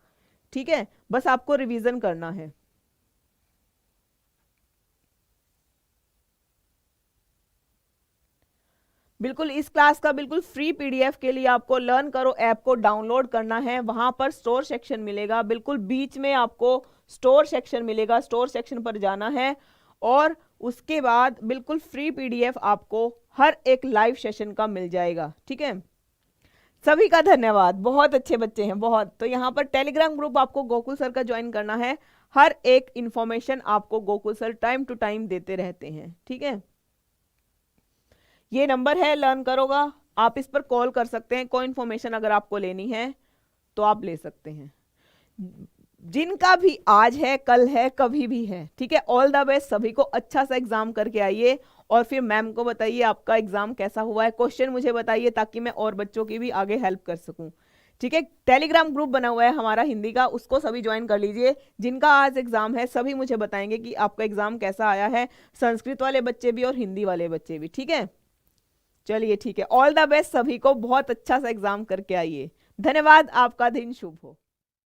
ठीक है। बस आपको रिवीजन करना है। बिल्कुल, इस क्लास का बिल्कुल फ्री पीडीएफ के लिए आपको लर्न करो ऐप को डाउनलोड करना है। वहां पर स्टोर सेक्शन मिलेगा, बिल्कुल बीच में आपको स्टोर सेक्शन मिलेगा, स्टोर सेक्शन पर जाना है और उसके बाद बिल्कुल फ्री पीडीएफ आपको हर एक लाइव सेशन का मिल जाएगा, ठीक है। सभी का धन्यवाद, बहुत अच्छे बच्चे हैं, बहुत। तो यहाँ पर टेलीग्राम ग्रुप आपको गोकुल सर का ज्वाइन करना है, हर एक इंफॉर्मेशन आपको Gokul sir time to time देते रहते हैं, ठीक है। ये नंबर है, लर्न करोगा, आप इस पर कॉल कर सकते हैं, कोई इन्फॉर्मेशन अगर आपको लेनी है तो आप ले सकते हैं। जिनका भी आज है, कल है, कभी भी है, ठीक है। ऑल द बेस्ट, सभी को अच्छा सा एग्जाम करके आइए और फिर मैम को बताइए आपका एग्जाम कैसा हुआ है, क्वेश्चन मुझे बताइए ताकि मैं और बच्चों की भी आगे हेल्प कर सकूं, ठीक है। टेलीग्राम ग्रुप बना हुआ है हमारा हिंदी का, उसको सभी ज्वाइन कर लीजिए। जिनका आज एग्जाम है सभी मुझे बताएंगे कि आपका एग्जाम कैसा आया है, संस्कृत वाले बच्चे भी और हिंदी वाले बच्चे भी, ठीक है। चलिए ठीक है, ऑल द बेस्ट सभी को, बहुत अच्छा सा एग्जाम करके आइए। धन्यवाद, आपका दिन शुभ हो।